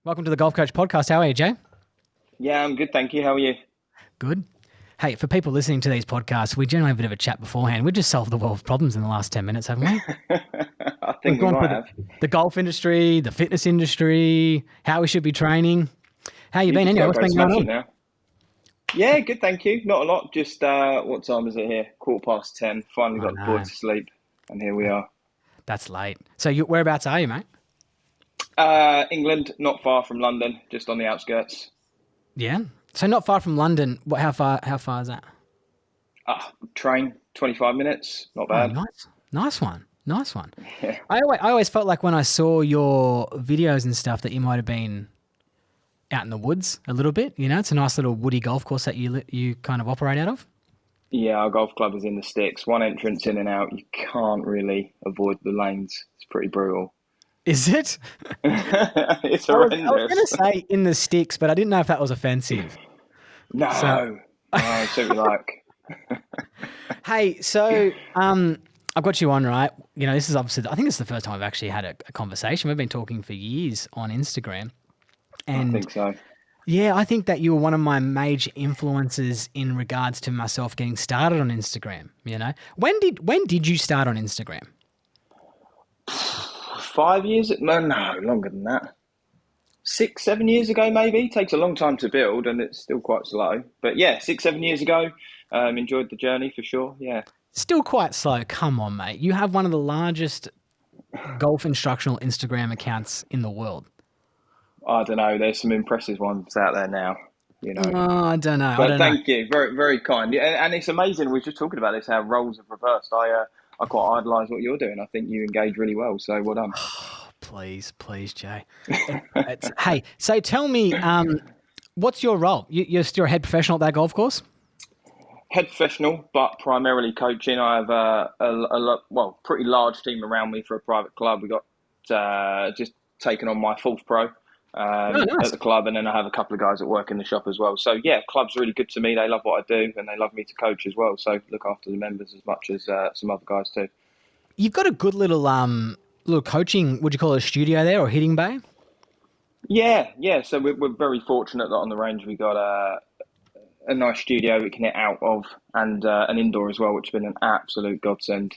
Welcome to the Golf Coach Podcast. How are you, Jay? Yeah, I'm good, thank you. How are you? Good. Hey, for people listening to these podcasts, we generally have a bit of a chat beforehand. We've just solved the world's problems in the last 10 minutes, haven't we? I We've think we gone through might the, have. the golf industry, the fitness industry, how we should be training. How you You been just anyway? got to What's go been going smash it on? now. Yeah, good, thank you. Not a lot. Just what time is it here? 10:15. Finally I got the boys know. to sleep, and here we are. That's late. So whereabouts are you, mate? England, not far from London, just on the outskirts. Yeah. So not far from London. How far is that? Train, 25 minutes. Not Oh, bad. nice. Nice one. Nice one. Yeah. I always felt like when I saw your videos and stuff that you might have been out in the woods a little bit. It's a nice little woody golf course that you kind of operate out of. Yeah, our golf club is in the sticks. One entrance in and out. You can't really avoid the lanes. It's pretty brutal. Is it? It's I was going to horrendous. say in the sticks, but I didn't know if that was offensive. So, No, no, so we like. hey, I've got you on, right? This is obviously, I think it's the first time I've actually had a conversation. We've been talking for years on Instagram. I And think so. yeah, I think that you were one of my major influences in regards to myself getting started on Instagram. When did you start on Instagram? 5 years? No, no, longer than that. 6, 7 years ago, maybe. Takes a long time to build, and it's still quite slow. But yeah, 6, 7 years ago, enjoyed the journey for sure. Yeah, Still quite slow. Come on, mate. You have one of the largest golf instructional Instagram accounts in the world. I don't know. There's some impressive ones out there now, you know. Oh, I don't know. I But don't know. thank you, very, very kind. Yeah, and it's amazing. We were just talking about this, how roles have reversed. I quite idolise what you're doing. I think you engage really well. So well done. Please, please, Jay. Hey, so tell me, what's your role? You're still a head professional at that golf course? Head professional, but primarily coaching. I have pretty large team around me for a private club. We got just taken on my fourth pro Oh, at nice. the club, and then I have a couple of guys that work in the shop as well. So yeah, club's really good to me. They love what I do, and they love me to coach as well. So look after the members as much as some other guys too. You've got a good little coaching. Would you call it a studio there or hitting bay? Yeah, yeah. So we're very fortunate that on the range we got a nice studio we can hit out of, and an indoor as well, which has been an absolute godsend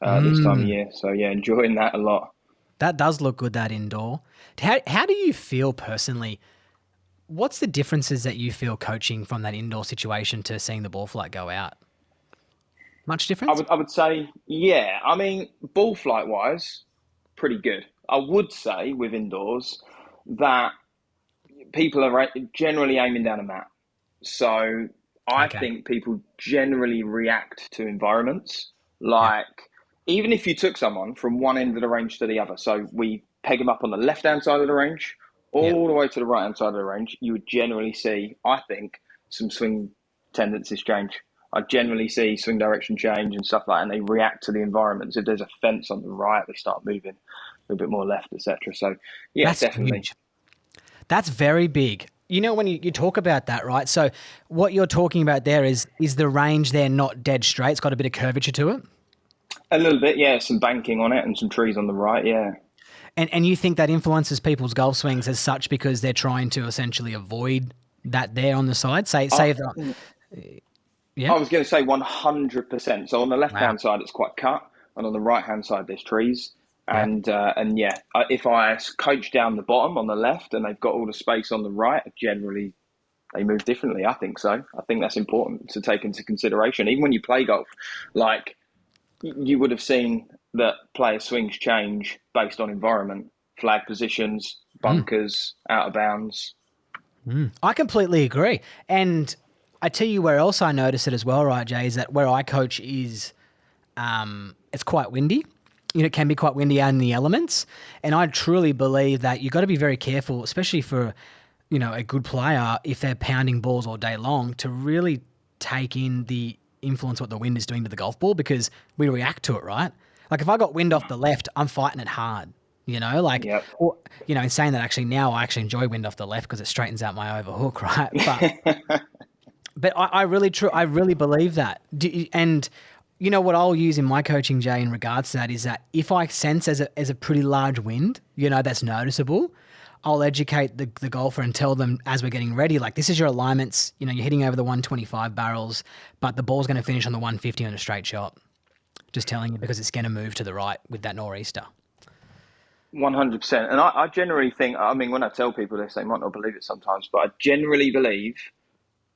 this time of Mm, year. So yeah, enjoying that a lot. that does look good. That indoor. How do you feel personally? What's the differences that you feel coaching from that indoor situation to seeing the ball flight go out? Much difference? I would say, yeah. I mean, ball flight wise, pretty good. I would say with indoors that people are generally aiming down a mat. So I Okay. think people generally react to environments. Yep. Like, even if you took someone from one end of the range to the other, so we peg them up on the left hand side of the range, Yep. all the way to the right hand side of the range, you would generally see, I think, some swing tendencies change. I generally see swing direction change and stuff like that, and they react to the environment. So if there's a fence on the right, they start moving a little bit more left, etc. So, yeah, That's definitely. huge. That's very big. When you talk about that, right? So what you're talking about there is the range there not dead straight. It's got a bit of curvature to it. A little bit, yeah, some banking on it and some trees on the right, yeah. And you think that influences people's golf swings as such because they're trying to essentially avoid that there on the side? I, Say if yeah. I was going to say 100%. So on the left Wow. hand side, it's quite cut, and on the right hand side, there's trees. Yeah. And yeah, if I coach down the bottom on the left and they've got all the space on the right, generally they move differently. I think so. I think that's important to take into consideration. Even when you play golf, like you would have seen that player swings change based on environment, flag positions, Mm. bunkers, out of bounds. I completely agree. And I tell you where else I notice it as well, right, Jay, is that where I coach is it's quite windy. It can be quite windy out in the elements. And I truly believe that you've got to be very careful, especially for, a good player, if they're pounding balls all day long, to really take in the influence what the wind is doing to the golf ball because we react to it, right? Like if I got wind off the left, I'm fighting it hard. Yep. In saying that actually now I actually enjoy wind off the left because it straightens out my overhook, right? But I really believe that. And what I'll use in my coaching, Jay, in regards to that is that if I sense as a pretty large wind, that's noticeable, I'll educate the golfer and tell them as we're getting ready, like, this is your alignments. You know, you're hitting over the 125 barrels, but the ball's going to finish on the 150 on a straight shot. Just telling you because it's going to move to the right with that nor'easter. 100%. And I generally think, I mean, when I tell people this, they might not believe it sometimes, but I generally believe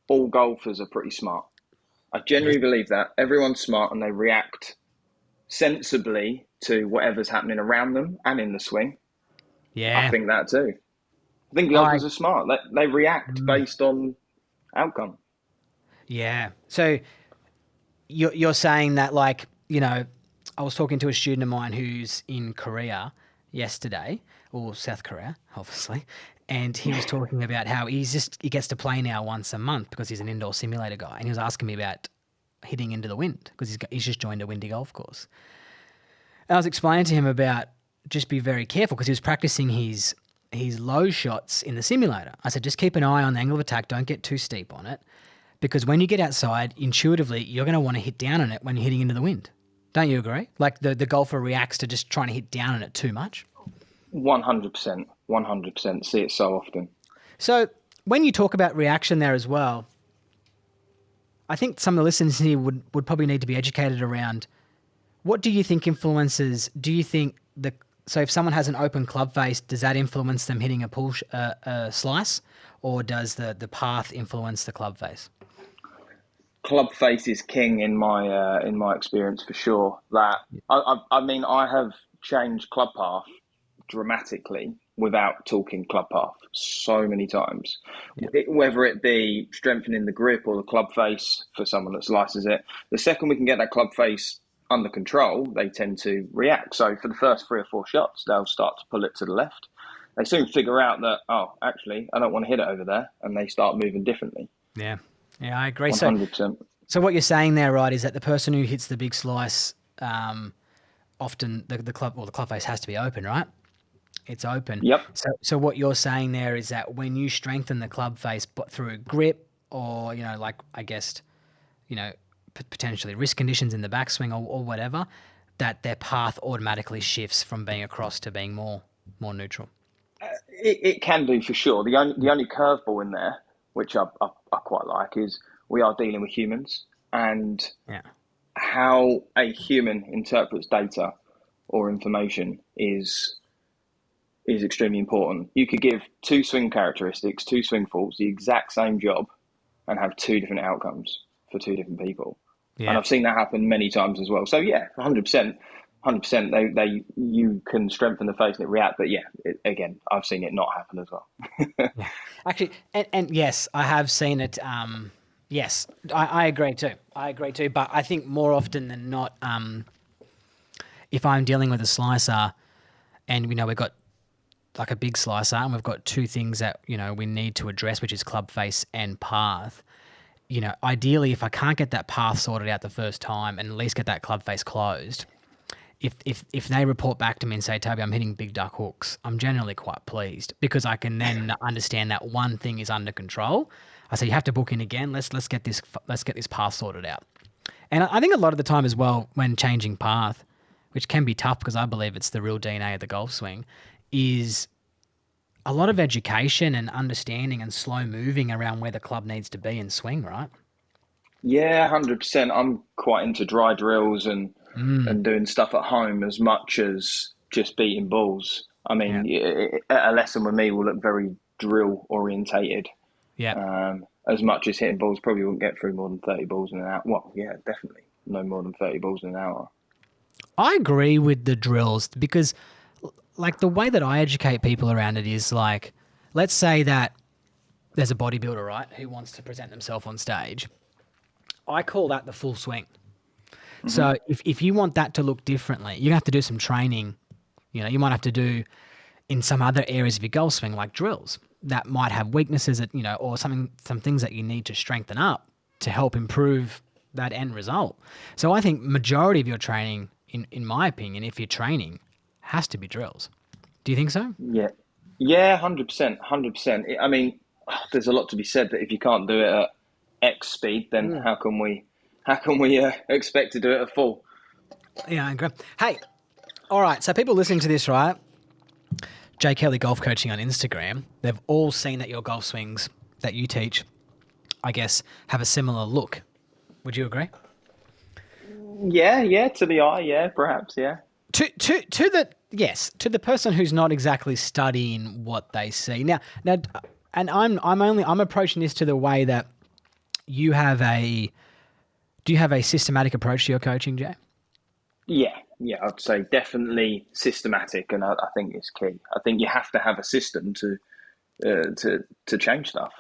all golfers are pretty smart. I Yes. generally believe that everyone's smart and they react sensibly to whatever's happening around them and in the swing. I Yeah. think that too. I think I. golfers are smart. They react Mm, based on outcome. yeah. So you're saying that, like, you know, I was talking to a student of mine who's in Korea yesterday, or South Korea, obviously, and he was talking about how he gets to play now once a month because he's an indoor simulator guy, and he was asking me about hitting into the wind because he's just joined a windy golf course. And I was explaining to him about just be very careful because he was practicing his low shots in the simulator. I said, just keep an eye on the angle of attack. Don't get too steep on it. Because when you get outside, intuitively, you're going to want to hit down on it when you're hitting into the wind. Don't you agree? Like the golfer reacts to just trying to hit down on it too much. 100%. 100%. See it so often. So when you talk about reaction there as well, I think some of the listeners here would probably need to be educated around what do you think influences, do you think so if someone has an open club face, does that influence them hitting a slice, or does the path influence the club face? Club face is king in my experience for sure. That I mean I have changed club path dramatically without talking club path so many times. Yeah. Whether it be strengthening the grip or the club face for someone that slices it, the second we can get that club face under control, they tend to react. So for the first 3 or 4 shots, they'll start to pull it to the left. They soon figure out that, oh, actually, I don't want to hit it over there, and they start moving differently. Yeah. Yeah, I agree. So 100%. So what you're saying there, right, is that the person who hits the big slice, often the club face has to be open, right? It's open. Yep. So what you're saying there is that when you strengthen the club face, but through grip or, you know, like, I guess, you know, potentially risk conditions in the backswing or whatever, that their path automatically shifts from being across to being more neutral. It can do for sure. The only curveball in there, which I quite like, is we are dealing with humans and Yeah. how a human interprets data or information is extremely important. You could give two swing characteristics, two swing faults, the exact same job, and have two different outcomes for two different people. And Yeah. I've seen that happen many times as well. So yeah, 100%, 100%. They you can strengthen the face and it react, but yeah, again, I've seen it not happen as well. Yeah. Actually, and yes, I have seen it. Yes, I agree too. I agree too. But I think more often than not, if I'm dealing with a slicer and we know we've got like a big slicer and we've got two things that, you know, we need to address, which is club face and path, you know, ideally, if I can't get that path sorted out the first time and at least get that club face closed, if they report back to me and say, Toby, I'm hitting big duck hooks, I'm generally quite pleased because I can then understand that one thing is under control. I say you have to book in again. Let's get this path sorted out. And I think a lot of the time as well when changing path, which can be tough because I believe it's the real DNA of the golf swing, is a lot of education and understanding and slow moving around where the club needs to be and swing, right? Yeah, 100%. I'm quite into dry drills and doing stuff at home as much as just beating balls. I Yeah. mean, a lesson with me will look very drill orientated. Yeah. As much as hitting balls, probably wouldn't get through more than 30 balls in an hour. Well, yeah, definitely no more than 30 balls in an hour. I agree with the drills because, like, the way that I educate people around it is like, let's say that there's a bodybuilder, right, who wants to present themselves on stage. I call that the full swing. Hmm. So if you want that to look differently, you have to do some training. You know, you might have to do in some other areas of your golf swing, like drills that might have weaknesses that, you know, or some things that you need to strengthen up to help improve that end result. So I think majority of your training, in my opinion, if you're training, has to be drills. Do you think so? Yeah, yeah, 100%, 100%. I mean, there's a lot to be said that if you can't do it at X speed, then Mm. how can we expect to do it at full? Yeah, I agree. Hey, all right. So people listening to this, right? Jay Kelly Golf Coaching on Instagram, they've all seen that your golf swings that you teach, I guess, have a similar look. Would you agree? Yeah, to the eye, yeah, perhaps, yeah. To the person who's not exactly studying what they see. Now, and I'm approaching this to the way that you have a do you have a systematic approach to your coaching, Jay? Yeah, I'd say definitely systematic, and I think it's key. I think you have to have a system to change stuff.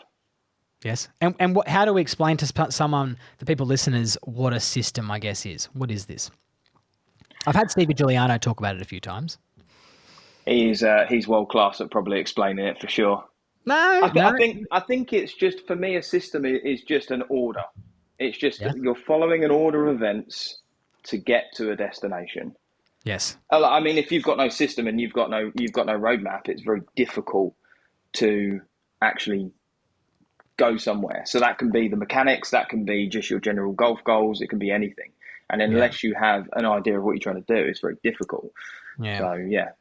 Yes. And how do we explain to someone, the people listeners, what a system, I guess, is? What is this? I've had Stevie Giuliano talk about it a few times. He's world class at probably explaining it for sure. No, no. I think it's just for me a system is just an order. It's just Yeah. you're following an order of events to get to a destination. Yes. I mean, if you've got no system and you've got no roadmap, it's very difficult to actually go somewhere. So that can be the mechanics, that can be just your general golf goals, it can be anything. And Yeah. unless you have an idea of what you're trying to do, it's very difficult. Yeah. So yeah.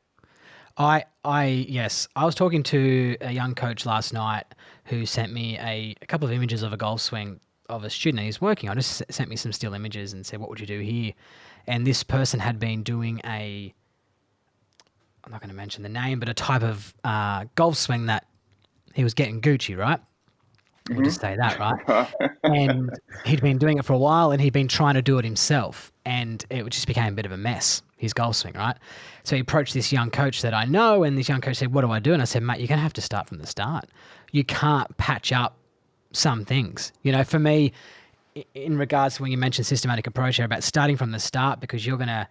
Yes, I was talking to a young coach last night who sent me a couple of images of a golf swing of a student he's working on. Just sent me some still images and said, "What would you do here?" And this person had been doing I'm not going to mention the name, but a type of golf swing that he was getting Gucci, right? We'll just say that, right? And he'd been doing it for a while and he'd been trying to do it himself. And it just became a bit of a mess, his golf swing, right? So he approached this young coach that I know, and this young coach said, "What do I do?" And I said, "Mate, you're going to have to start from the start. You can't patch up some things." For me, in regards to when you mentioned systematic approach here, about starting from the start, because you're going to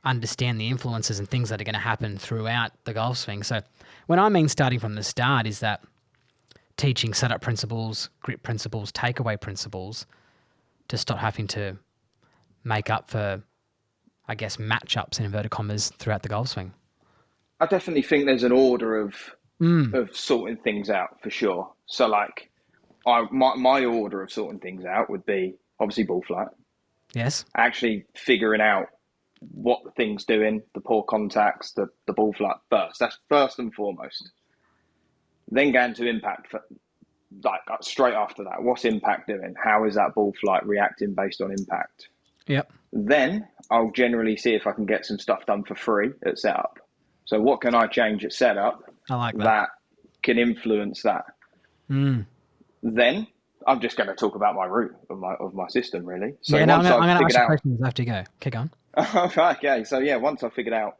understand the influences and things that are going to happen throughout the golf swing. So when I mean starting from the start is that teaching setup principles, grip principles, takeaway principles to stop having to make up for, I guess, matchups in inverted commas throughout the golf swing. I definitely think there's an order of sorting things out for sure. So like my order of sorting things out would be obviously ball flight, Yes. actually figuring out what the thing's doing, the poor contacts, the ball flight first. That's first and foremost. Then going to impact, like straight after that. What's impact doing? How is that ball flight reacting based on impact? Yep. Then I'll generally see if I can get some stuff done for free at setup. So what can I change at setup I like that. that can influence that? Then I'm just going to talk about my route of my system, really. So Yeah, no, once I'm I've going to ask figured you out, questions after you go. Kick on. okay, so yeah, once I've figured out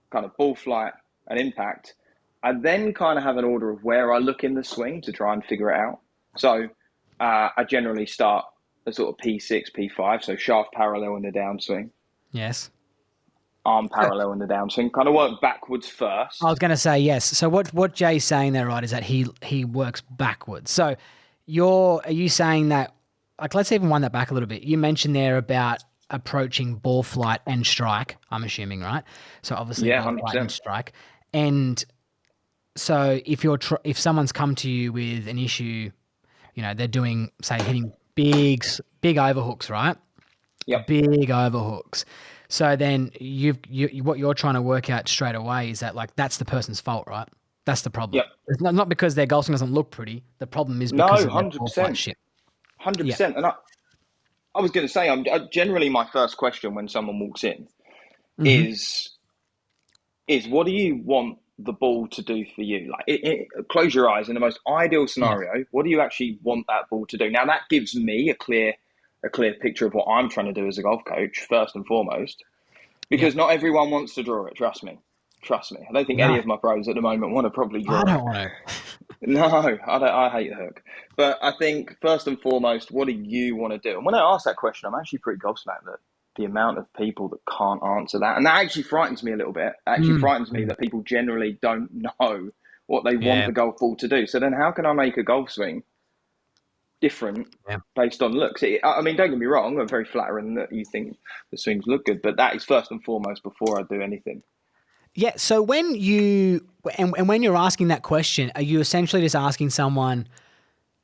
kind of ball flight and impact, I then kind of have an order of where I look in the swing to try and figure it out. So I generally start a sort of P6, P5, so shaft parallel in the downswing, Yes. arm parallel in the downswing, kind of work backwards first. I was going to say yes. So what Jay's saying there, right, is that he works backwards. So are you saying that, like, let's even wind that back a little bit. You mentioned there about approaching ball flight and strike, I'm assuming, right? So obviously Yeah, ball flight and 100%. strike. And so if someone's come to you with an issue, they're doing, say, hitting big overhooks, right? Yep. Big overhooks. So then what you're trying to work out straight away is that, like, that's the person's fault, right? That's the problem. Yep. It's not because their golf swing doesn't look pretty. The problem is No, because of their ball flight 100%. shit. Yeah. 100%. And I was going to say, generally my first question when someone walks in Mm-hmm. is what do you want the ball to do for you? Like, close your eyes. In the most ideal Yeah. scenario, what do you actually want that ball to do? Now that gives me a clear picture of what I'm trying to do as a golf coach, first and foremost, Yeah. because not everyone wants to draw it. Trust me. I don't think No, any of my pros at the moment want to probably I draw don't it. want to. No, I don't. I hate the hook. But I think first and foremost, what do you want to do? And when I ask that question, I'm actually pretty gobsmacked that the amount of people that can't answer that, and that actually frightens me a little bit. It actually frightens me that people generally don't know what they want Yeah. the golf ball to do. So then, how can I make a golf swing different Yeah. based on looks? I mean, don't get me wrong. I'm very flattering that you think the swings look good, but that is first and foremost before I do anything. Yeah. So when when you're asking that question, are you essentially just asking someone,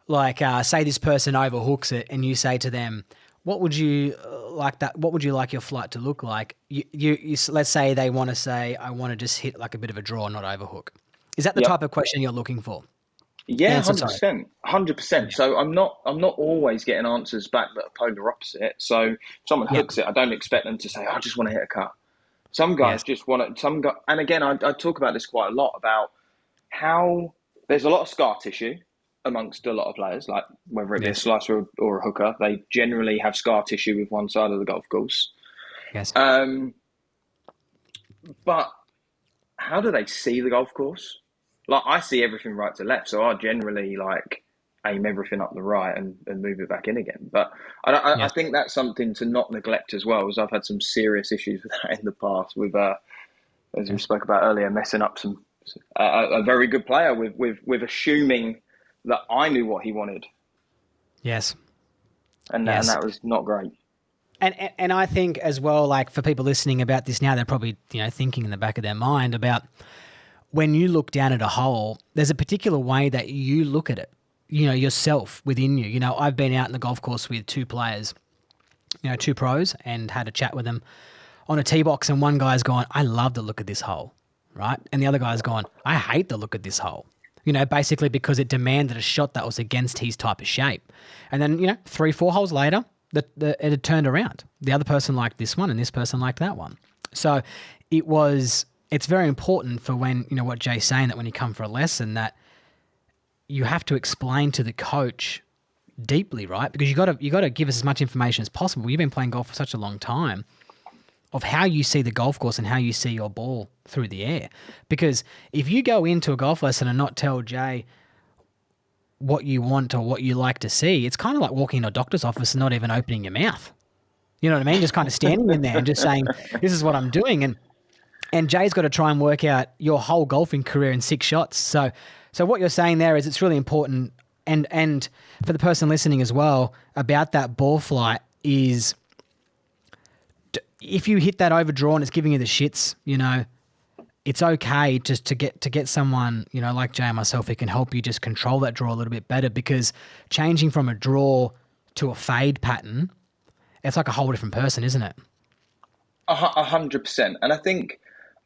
like, say this person overhooks it, and you say to them, "What would you like that? What would you like your flight to look like?" Let's say they want to say, "I want to just hit like a bit of a draw, not overhook." Is that the Yep. type of question you're looking for? Yeah, Answer, hundred sorry. percent, 100%. So I'm not always getting answers back that are polar opposite. So if someone Yeah. hooks it, I don't expect them to say, "I just want to hit a cut." Some Yes. guys just want to. Some guy, and again, I talk about this quite a lot about how there's a lot of scar tissue amongst a lot of players, like whether it be a Yes. slicer or a hooker. They generally have scar tissue with one side of the golf course. Yes. Um, but how do they see the golf course? Like I see everything right to left, so I generally like aim everything up the right and move it back in again. But I Yes. think that's something to not neglect as well, as I've had some serious issues with that in the past. With as we Yes. spoke about earlier, messing up some a very good player with assuming that I knew what he wanted, Yes. and Yes. that was not great. And I think as well, like for people listening about this now, they're probably, thinking in the back of their mind about when you look down at a hole, there's a particular way that you look at it, yourself within you. I've been out in the golf course with two players, two pros, and had a chat with them on a tee box. And one guy's gone, I love the look of this hole, right? And the other guy's gone, I hate the look of this hole. Basically because it demanded a shot that was against his type of shape. And then, 3, 4 holes later, it had turned around. The other person liked this one and this person liked that one. So it's very important for when, what Jay's saying, that when you come for a lesson, that you have to explain to the coach deeply, right? Because you got to give us as much information as possible. You've been playing golf for such a long time, of how you see the golf course and how you see your ball through the air. Because if you go into a golf lesson and not tell Jay what you want or what you like to see, it's kind of like walking into a doctor's office and not even opening your mouth. You know what I mean? Just kind of standing in there and just saying, this is what I'm doing. And Jay's got to try and work out your whole golfing career in 6 shots. So what you're saying there is it's really important. And for the person listening as well, about that ball flight is, if you hit that overdraw and it's giving you the shits, it's okay just to get someone, like Jay and myself, who can help you just control that draw a little bit better, because changing from a draw to a fade pattern, it's like a whole different person, isn't it? 100%. And I think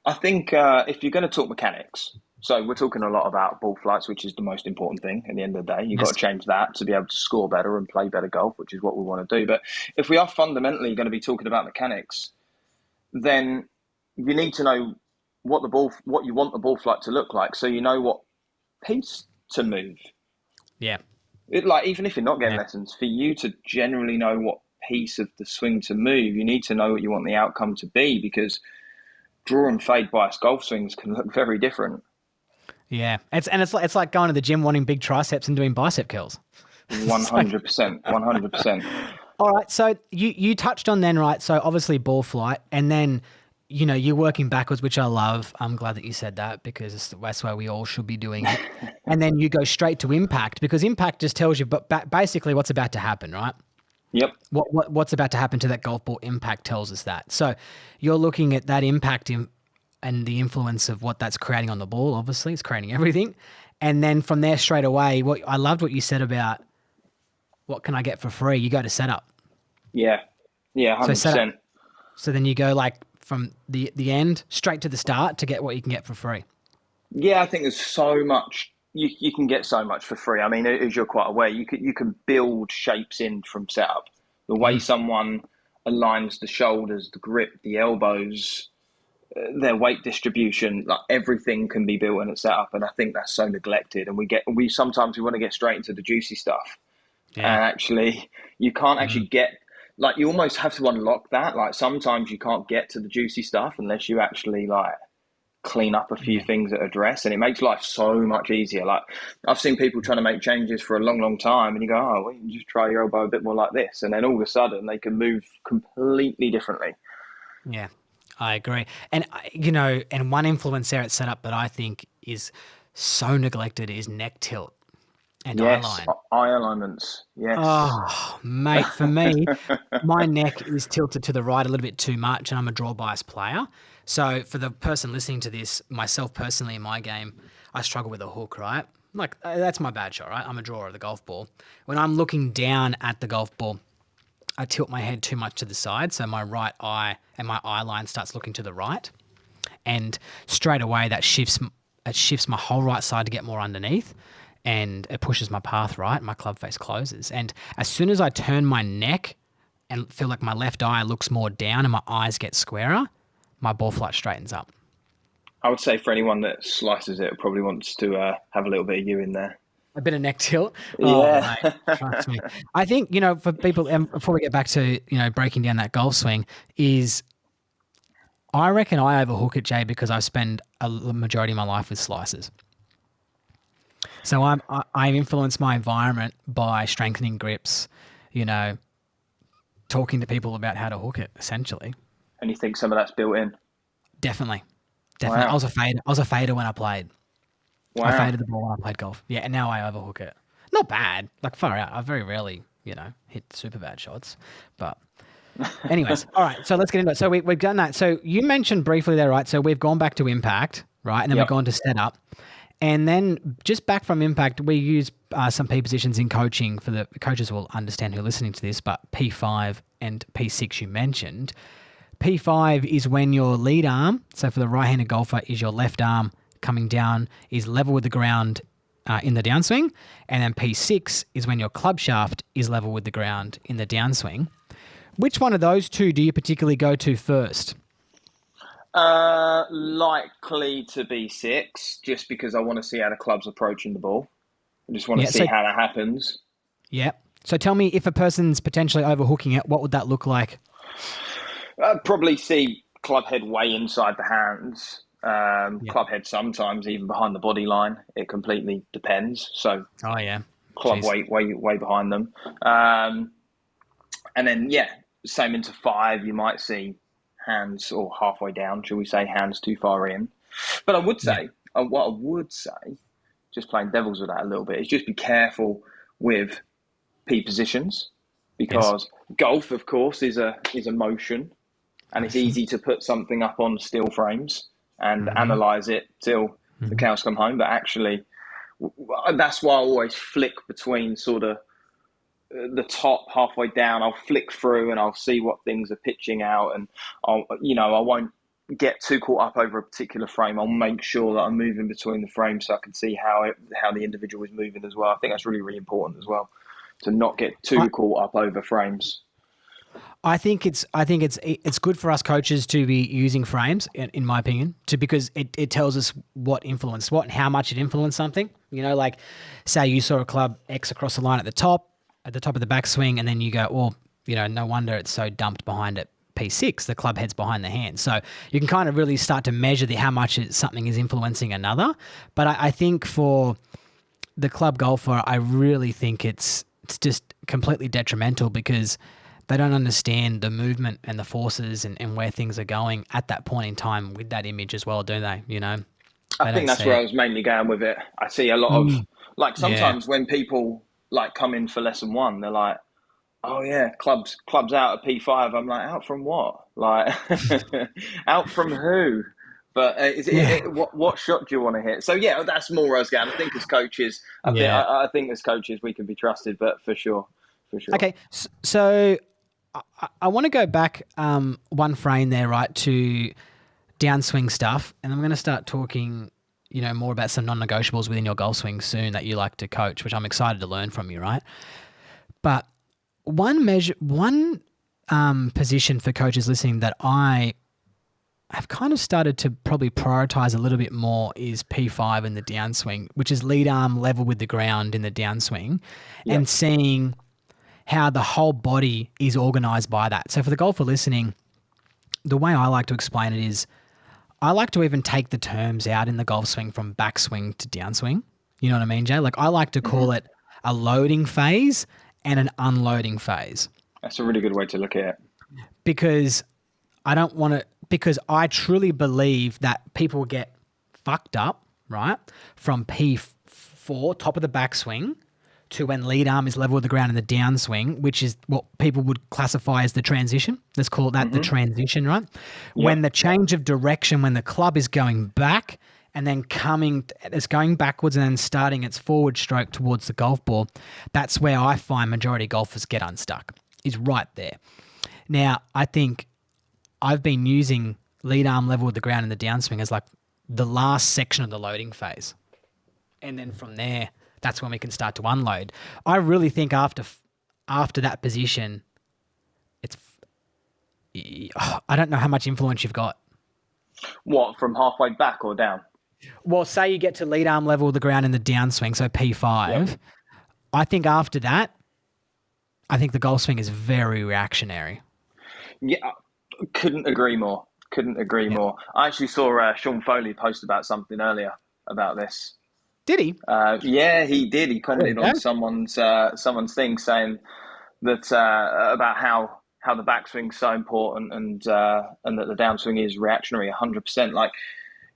if you're going to talk mechanics, so we're talking a lot about ball flights, which is the most important thing at the end of the day. You've got Yes. to change that to be able to score better and play better golf, which is what we want to do. But if we are fundamentally going to be talking about mechanics, then you need to know what you want the ball flight to look like, so you know what piece to move. Yeah. Like even if you're not getting Yeah. lessons, for you to generally know what piece of the swing to move, you need to know what you want the outcome to be, because draw and fade bias golf swings can look very different. Yeah. It's like going to the gym wanting big triceps and doing bicep curls. One So, hundred percent, 100%. all right. So you touched on then, right? So obviously ball flight, and then, you're working backwards, which I love. I'm glad that you said that, because that's why we all should be doing it. And then you go straight to impact, because impact just tells you, but basically what's about to happen, right? Yep. What's about to happen to that golf ball, impact tells us that. So you're looking at that impact and the influence of what that's creating on the ball. Obviously, it's creating everything. And then from there straight away, what I loved what you said about what can I get for free. You go to setup. Yeah. Yeah. So Hundred setup. percent. So then you go like from the end straight to the start to get what you can get for free. Yeah, I think there's so much you can get so much for free. I mean, as you're quite aware, you can build shapes in from setup. The way someone aligns the shoulders, the grip, the elbows, their weight distribution, like everything can be built in at setup, and I think that's so neglected. And we sometimes we want to get straight into the juicy stuff, Yeah. and actually you can't actually get, like, you almost have to unlock that. Like sometimes you can't get to the juicy stuff unless you actually like clean up a few Yeah. things at address, and it makes life so much easier. Like I've seen people trying to make changes for a long time, and you go, oh, well, you can just try your elbow a bit more like this, and then all of a sudden they can move completely differently. Yeah, I agree. And and one influence there at setup that I think is so neglected is neck tilt and eye Yes, line. eye alignments. Yes. Oh, mate, for me, my neck is tilted to the right a little bit too much, and I'm a draw bias player. So for the person listening to this, myself personally in my game, I struggle with a hook, right? Like that's my bad shot, right? I'm a drawer of the golf ball. When I'm looking down at the golf ball, I tilt my head too much to the side, so my right eye and my eye line starts looking to the right, and straight away that shifts it shifts my whole right side to get more underneath, and it pushes my path right. My club face closes. And as soon as I turn my neck and feel like my left eye looks more down and my eyes get squarer, my ball flight straightens up. I would say for anyone that slices it, probably wants to have a little bit of you in there. A bit of neck tilt. Oh, Yeah. mate, trust me. I think, for people, and before we get back to, breaking down that golf swing, is I reckon I overhook it, Jay, because I spend the majority of my life with slices. So I influence my environment by strengthening grips, you know, talking to people about how to hook it, essentially. And you think some of that's built in? Definitely. Wow. I was a fader when I played. I Wow. faded the ball when I played golf. Yeah, and now I overhook it. Not bad. Like, far out. I very rarely, hit super bad shots. But anyways, all right. So let's get into it. So we've done that. So you mentioned briefly there, right? So we've gone back to impact, right? And then we've Yep. gone to setup. And then just back from impact, we use some P positions in coaching for the coaches will understand who are listening to this, but P5 and P6 you mentioned. P5 is when your lead arm, so for the right-handed golfer, is your left arm coming down, is level with the ground in the downswing. And then P6 is when your club shaft is level with the ground in the downswing. Which one of those two do you particularly go to first? Likely to be 6, just because I want to see how the club's approaching the ball. I just want to Yeah, see so how that happens. yeah. So tell me, if a person's potentially overhooking it, what would that look like? I'd probably see club head way inside the hands. Yeah. Club head sometimes even behind the body line. It completely depends. So Oh yeah. club Jeez. weight way behind them. And then same into 5. You might see hands or halfway down, shall we say, hands too far in. But I would Yeah. say, what I would say, just playing devils with that a little bit, is just be careful with P positions, Yes. because golf, of course, is a motion, and it's Motion. easy to put something up on steel frames and Mm-hmm. analyze it till the Mm-hmm. cows come home. But actually, that's why I always flick between sort of the top halfway down. I'll flick through and I'll see what things are pitching out, and I won't get too caught up over a particular frame. I'll make sure that I'm moving between the frames so I can see how the individual is moving as well. I think that's really, really important as well, to not get I, too caught up over frames. I think it's good for us coaches to be using frames, in my opinion, because it tells us what influenced what and how much it influenced something. Like say you saw a club X across the line at the top of the backswing, and then you go, well, no wonder it's so dumped behind it. P6, the club head's behind the hand. So you can kind of really start to measure how much something is influencing another. But I think for the club golfer, I really think it's just completely detrimental, because they don't understand the movement and the forces and where things are going at that point in time with that image as well, do they? I They think don't that's see where I it. was mainly going with it. I see a lot of, Mm, like, yeah. sometimes when people like come in for lesson 1, they're like, "Oh yeah, club's out at P5." I'm like, "Out from what? Like, out from who?" But Yeah. what shot do you want to hit? So yeah, that's more where I was going. I think as coaches, Yeah. I think as coaches we can be trusted, but for sure, for sure. Okay. So I want to go back one frame there, right, to downswing stuff. And I'm going to start talking, more about some non-negotiables within your golf swing soon that you like to coach, which I'm excited to learn from you, right? But one position for coaches listening that I have kind of started to probably prioritize a little bit more is P5 in the downswing, which is lead arm level with the ground in the downswing, Yep. and seeing how the whole body is organized by that. So for the golfer listening, the way I like to explain it is I like to even take the terms out in the golf swing from backswing to downswing. You know what I mean, Jay? Like I like to Hmm. call it a loading phase and an unloading phase, That's a really good way to look at it. because because I truly believe that people get fucked up, right? From P4, top of the backswing, to when lead arm is level with the ground in the downswing, which is what people would classify as the transition. Let's call that the Hmm. transition, right? When Yep. the change of direction, when the club is going back and then it's going backwards and then starting its forward stroke towards the golf ball, that's where I find majority golfers get unstuck, is right there. Now, I think I've been using lead arm level with the ground in the downswing as like the last section of the loading phase. And then from there, that's when we can start to unload. I really think after that position, it's I don't know how much influence you've got. What, from halfway back or down? Well, say you get to lead arm level of the ground in the downswing, so Yep. P5. I think after that, I think the golf swing is very reactionary. Yeah, couldn't agree more. Couldn't agree Yeah. more. I actually saw Sean Foley post about something earlier about this. Did he? Yeah, he did. He There we commented on go. someone's thing saying that about how the backswing's so important and that the downswing is reactionary 100%. Like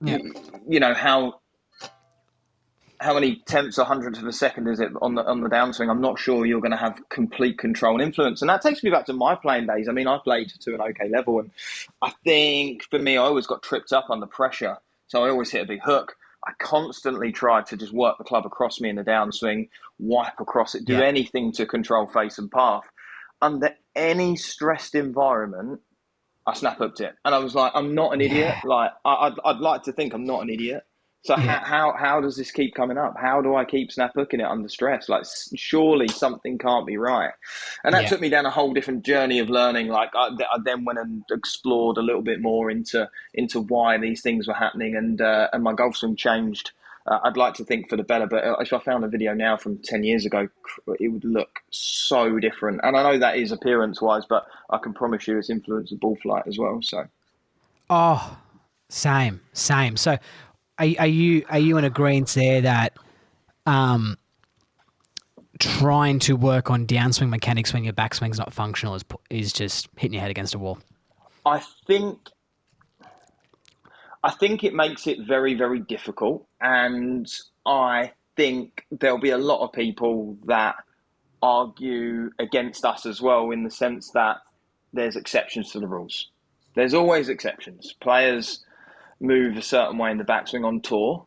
Yeah. you know how many tenths or hundredths of a second is it on the downswing? I'm not sure you're going to have complete control and influence, and that takes me back to my playing days. I mean, I played to an okay level, and I think for me, I always got tripped up under pressure, so I always hit a big hook. I constantly tried to just work the club across me in the downswing, wipe across it, do Yeah. anything to control face and path. Under any stressed environment, I snap hooked it, and I was like, I'm not an idiot. Yeah. Like I'd like to think I'm not an idiot. So Yeah. how does this keep coming up? How do I keep snap hooking it under stress? Like surely something can't be right. And that Yeah. took me down a whole different journey of learning. Like I then went and explored a little bit more into why these things were happening, and my golf swing changed. I'd like to think for the better, but if I found a video now from 10 years ago, it would look so different. And I know that is appearance wise, but I can promise you it's influenced the ball flight as well. So Oh, same, same. So, are you in agreement there that trying to work on downswing mechanics when your backswing's not functional is just hitting your head against a wall? I think I think it makes it very, very difficult. And I think there'll be a lot of people that argue against us as well, in the sense that there's exceptions to the rules. There's always exceptions. Players move a certain way in the backswing on tour,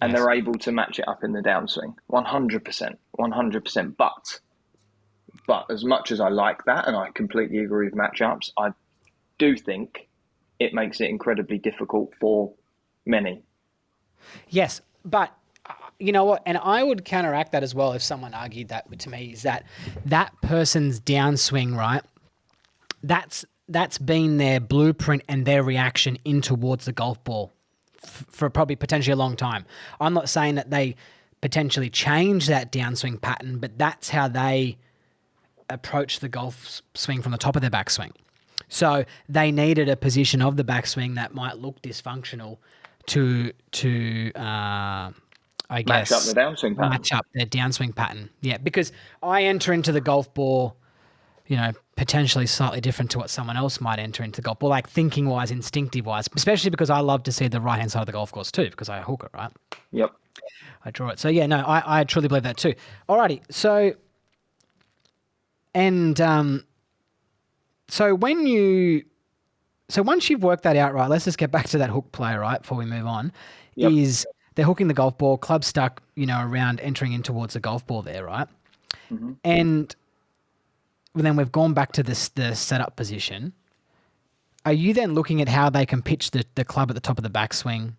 and Yes. they're able to match it up in the downswing. 100%. 100%. But as much as I like that, and I completely agree with matchups, I do think it makes it incredibly difficult for many. Yes, but you know what? And I would counteract that as well if someone argued that to me is that that person's downswing, right? That's been their blueprint and their reaction in towards the golf ball for probably potentially a long time. I'm not saying that they potentially change that downswing pattern, but that's how they approach the golf swing from the top of their backswing. So they needed a position of the backswing that might look dysfunctional to I Match up the guess downswing pattern. match up their downswing pattern. Yeah, because I enter into the golf ball, potentially slightly different to what someone else might enter into the golf ball, like thinking wise, instinctive wise, especially because I love to see the right hand side of the golf course too, because I hook it, right? Yep. I draw it. So yeah, no, I truly believe that too. Alrighty. And so when you so once you've worked that out, right, let's just get back to that hook play, right, before we move on, Yep. is they're hooking the golf ball, club stuck, around entering in towards the golf ball there, right? Hmm. And then we've gone back to the setup position. Are you then looking at how they can pitch the club at the top of the backswing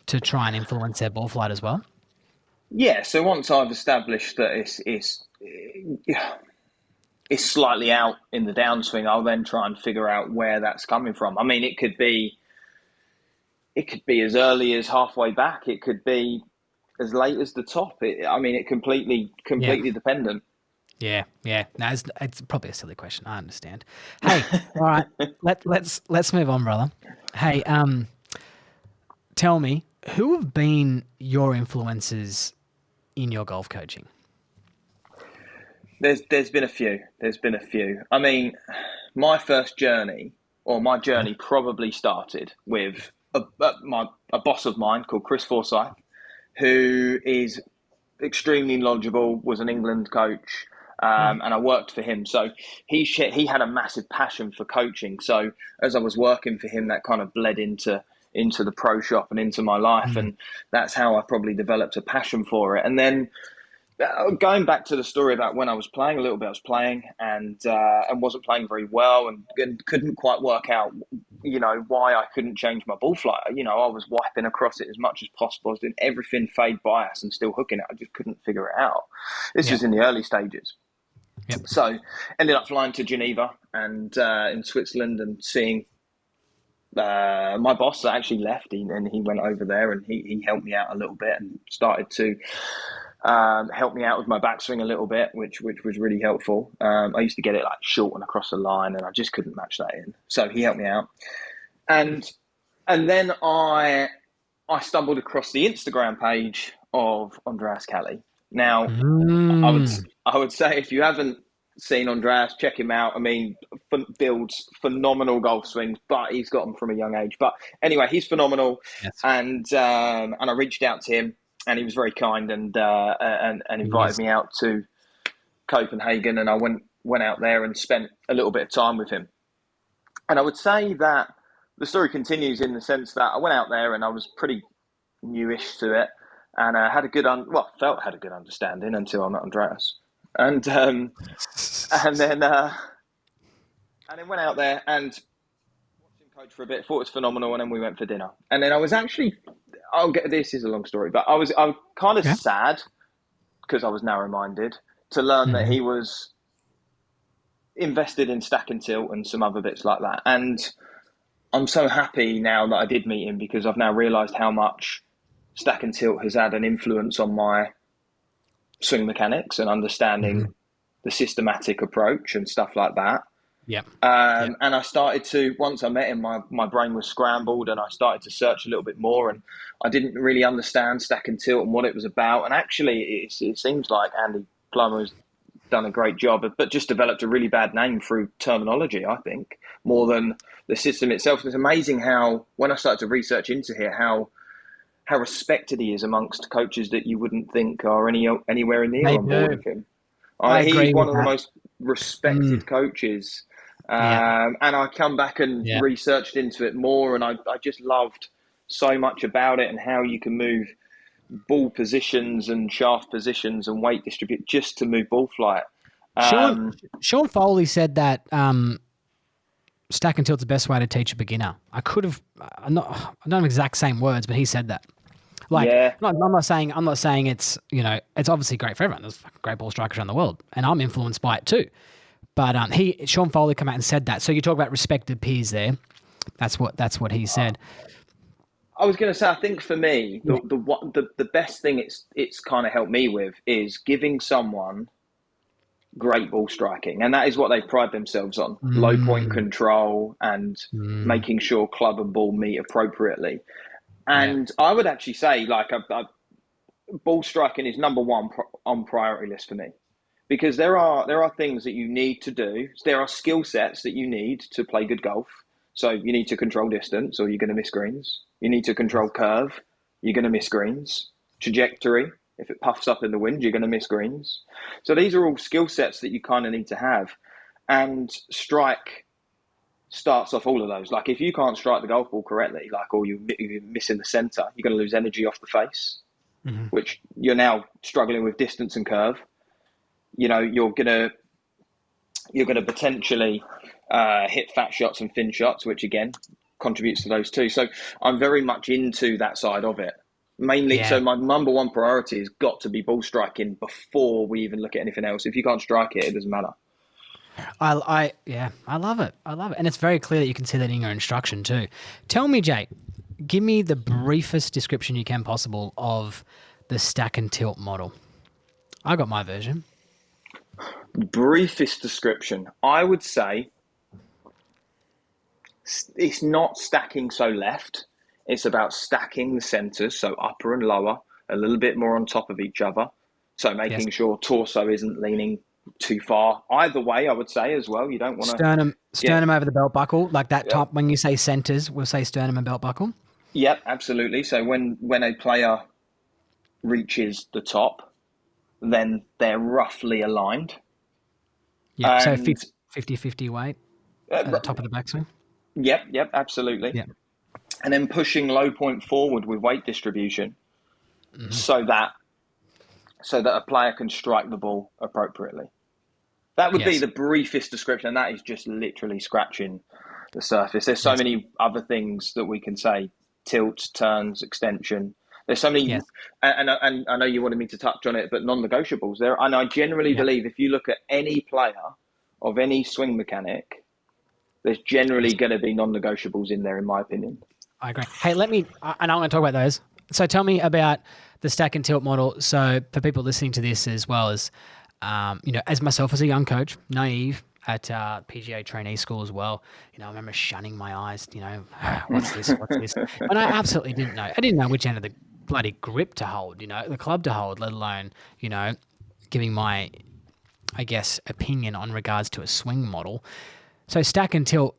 to try and influence their ball flight as well? Yeah. So once I've established that it's slightly out in the downswing, I'll then try and figure out where that's coming from. I mean, it could be as early as halfway back. It could be as late as the top. I mean, it completely Yeah. completely dependent. Yeah, yeah. No, it's probably a silly question. I understand. Hey, all right. Let's move on, brother. Hey, tell me, who have been your influences in your golf coaching? There's been a few. There's been a few. I mean, my first journey, or my journey, probably started with a boss of mine called Chris Forsyth, who is extremely knowledgeable, was an England coach, Mm. and I worked for him. So he had a massive passion for coaching. So as I was working for him, that kind of bled into the pro shop and into my life, Mm. and that's how I probably developed a passion for it. And then Going back to the story about when I was playing a little bit, I was playing and wasn't playing very well and couldn't quite work out, why I couldn't change my ball flight. I was wiping across it as much as possible. I was doing everything fade bias and still hooking it. I just couldn't figure it out. This Yep. was in the early stages. Yep. So ended up flying to Geneva and in Switzerland and seeing my boss that actually left, and he went over there and he helped me out a little bit and started to help me out with my backswing a little bit, which was really helpful. I used to get it like short and across the line, and I just couldn't match that in. So he helped me out, and then I stumbled across the Instagram page of Andreas Kelly. Now, Mm. I would say if you haven't seen Andreas, check him out. I mean, builds phenomenal golf swings, but he's got them from a young age. But anyway, he's phenomenal, Yes. and I reached out to him, and he was very kind and He invited is. me out to Copenhagen, and I went out there and spent a little bit of time with him. And I would say that the story continues in the sense that I went out there and I was pretty newish to it, and had a had a good understanding until I met Andreas, and and then went out there and watched him coach for a bit. Thought it was phenomenal, and then we went for dinner. And then I was actually, this is a long story, but I was kind of Okay. sad because I was narrow-minded to learn that Mm-hmm. he was invested in Stack and Tilt and some other bits like that. And I'm so happy now that I did meet him because I've now realised how much Stack and Tilt has had an influence on my swing mechanics and Mm-hmm. understanding the systematic approach and stuff like that. Yep. And I started to, once I met him, my brain was scrambled and I started to search a little bit more, and I didn't really understand Stack and Tilt and what it was about. And actually, it seems like Andy Plummer has done a great job, but just developed a really bad name through terminology, I think, more than the system itself. It's amazing how, when I started to research into here, how respected he is amongst coaches that you wouldn't think are anywhere near They on board do. with him. I He's agree one with of the that. most Mm. respected coaches. Yeah. And I come back and Yeah. researched into it more, and I just loved so much about it and how you can move ball positions and shaft positions and weight distribute just to move ball flight. Sean Um, Sean Foley said that stack and tilt's the best way to teach a beginner. I could have, I don't have exact same words, but he said that. Like, yeah, I'm not saying it's, it's obviously great for everyone. There's fucking great ball strikers around the world, and I'm influenced by it too. But Sean Foley came out and said that. So you talk about respected peers there. That's what he said. I was going to say, I think for me, Yeah. the best thing it's kind of helped me with is giving someone great ball striking, and that is what they pride themselves on: low point Mm, control and mm, making sure club and ball meet appropriately. yeah. And I would actually say, like, ball striking is number one on priority list for me, because there are things that you need to do. There are skill sets that you need to play good golf. So you need to control distance, or you're going to miss greens. You need to control curve. You're going to miss greens. Trajectory. If it puffs up in the wind, you're going to miss greens. So these are all skill sets that you kind of need to have. And strike starts off all of those. Like, if you can't strike the golf ball correctly, like, or you're missing the center, you're going to lose energy off the face, Mm-hmm. which you're now struggling with distance and curve. You're gonna potentially hit fat shots and thin shots, which again contributes to those too. So I'm very much into that side of it. Mainly, Yeah. so my number one priority has got to be ball striking before we even look at anything else. If you can't strike it, it doesn't matter. Yeah, I love it. I love it. And it's very clear that you can see that in your instruction too. Tell me, Jake, give me the briefest description you can possible of the stack and tilt model. I got my version. Briefest description, I would say it's not stacking so left. It's about stacking the centers, so upper and lower, a little bit more on top of each other. So Yes. making sure torso isn't leaning too far. Either way, I would say as well. You don't want to. Sternum, Yeah. sternum over the belt buckle, like that Yep. top. When you say centers, we'll say sternum and belt buckle. Yep. Absolutely. So when a player reaches the top, then they're roughly aligned. Yep. So And 50-50 weight at the uh, top of the backswing. yep. Absolutely. Yep. And then pushing low point forward with weight distribution, so that so that a player can strike the ball appropriately. That would be Yes. the briefest description, and that is just literally scratching the surface. There's so Yes. many other things that we can say: tilt, turns, extension. There's so many, Yes. and I know you wanted me to touch on it, but non-negotiables there. And I generally Yeah. believe if you look at any player of any swing mechanic, there's generally Yes. going to be non-negotiables in there, in my opinion. I agree. Hey, and I'm going to talk about those. So tell me about the stack and tilt model. So for people listening to this as well as, as myself as a young coach, naive at PGA trainee school as well, I remember shunning my eyes, what's this? What's this? And I absolutely didn't know. I didn't know which end of the bloody grip to hold, the club to hold, let alone, giving my, I guess, opinion on regards to a swing model. So stack and tilt,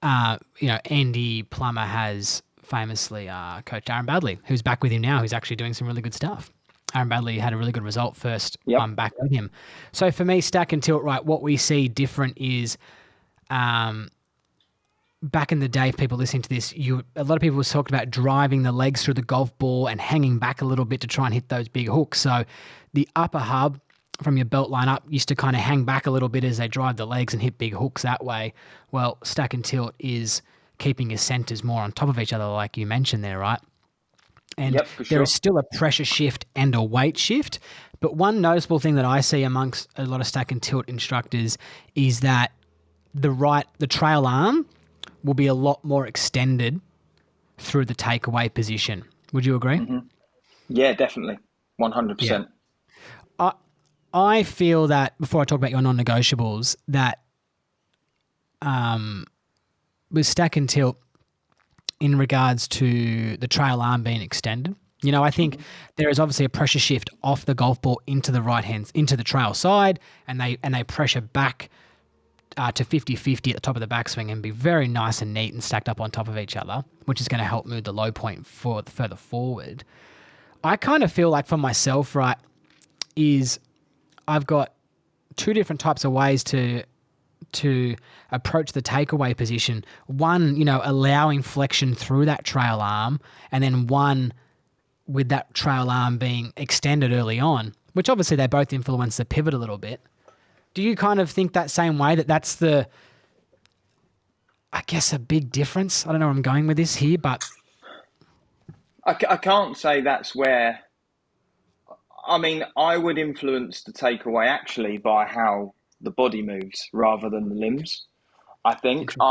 Andy Plummer has famously coached Aaron Badley, who's back with him now, who's actually doing some really good stuff. Aaron Badley had a really good result first Yep. back with him. So for me, stack and tilt, right, what we see different is back in the day, if people listening to this, a lot of people was talking about driving the legs through the golf ball and hanging back a little bit to try and hit those big hooks. So the upper hub from your belt line up used to kind of hang back a little bit as they drive the legs and hit big hooks that way. Well, stack and tilt is keeping your centers more on top of each other, like you mentioned there, right? And Yep, for there sure. is still a pressure shift and a weight shift. But one noticeable thing that I see amongst a lot of stack and tilt instructors is that the trail arm will be a lot more extended through the takeaway position. Would you agree? Yeah, definitely. Yeah. 100%. I I feel that before I talk about your non-negotiables, that with stack and tilt in regards to the trail arm being extended, I think there is obviously a pressure shift off the golf ball into the right hand, into the trail side, and they pressure back to 50-50 at the top of the backswing and be very nice and neat and stacked up on top of each other, which is going to help move the low point further forward. I kind of feel like for myself, right, is I've got two different types of ways to approach the takeaway position. One, allowing flexion through that trail arm, and then one with that trail arm being extended early on, which obviously they both influence the pivot a little bit. Do you kind of think that same way, that that's I guess, a big difference? I don't know where I'm going with this here, but I can't say that's where. I mean, I would influence the takeaway actually by how the body moves rather than the limbs. I think interesting.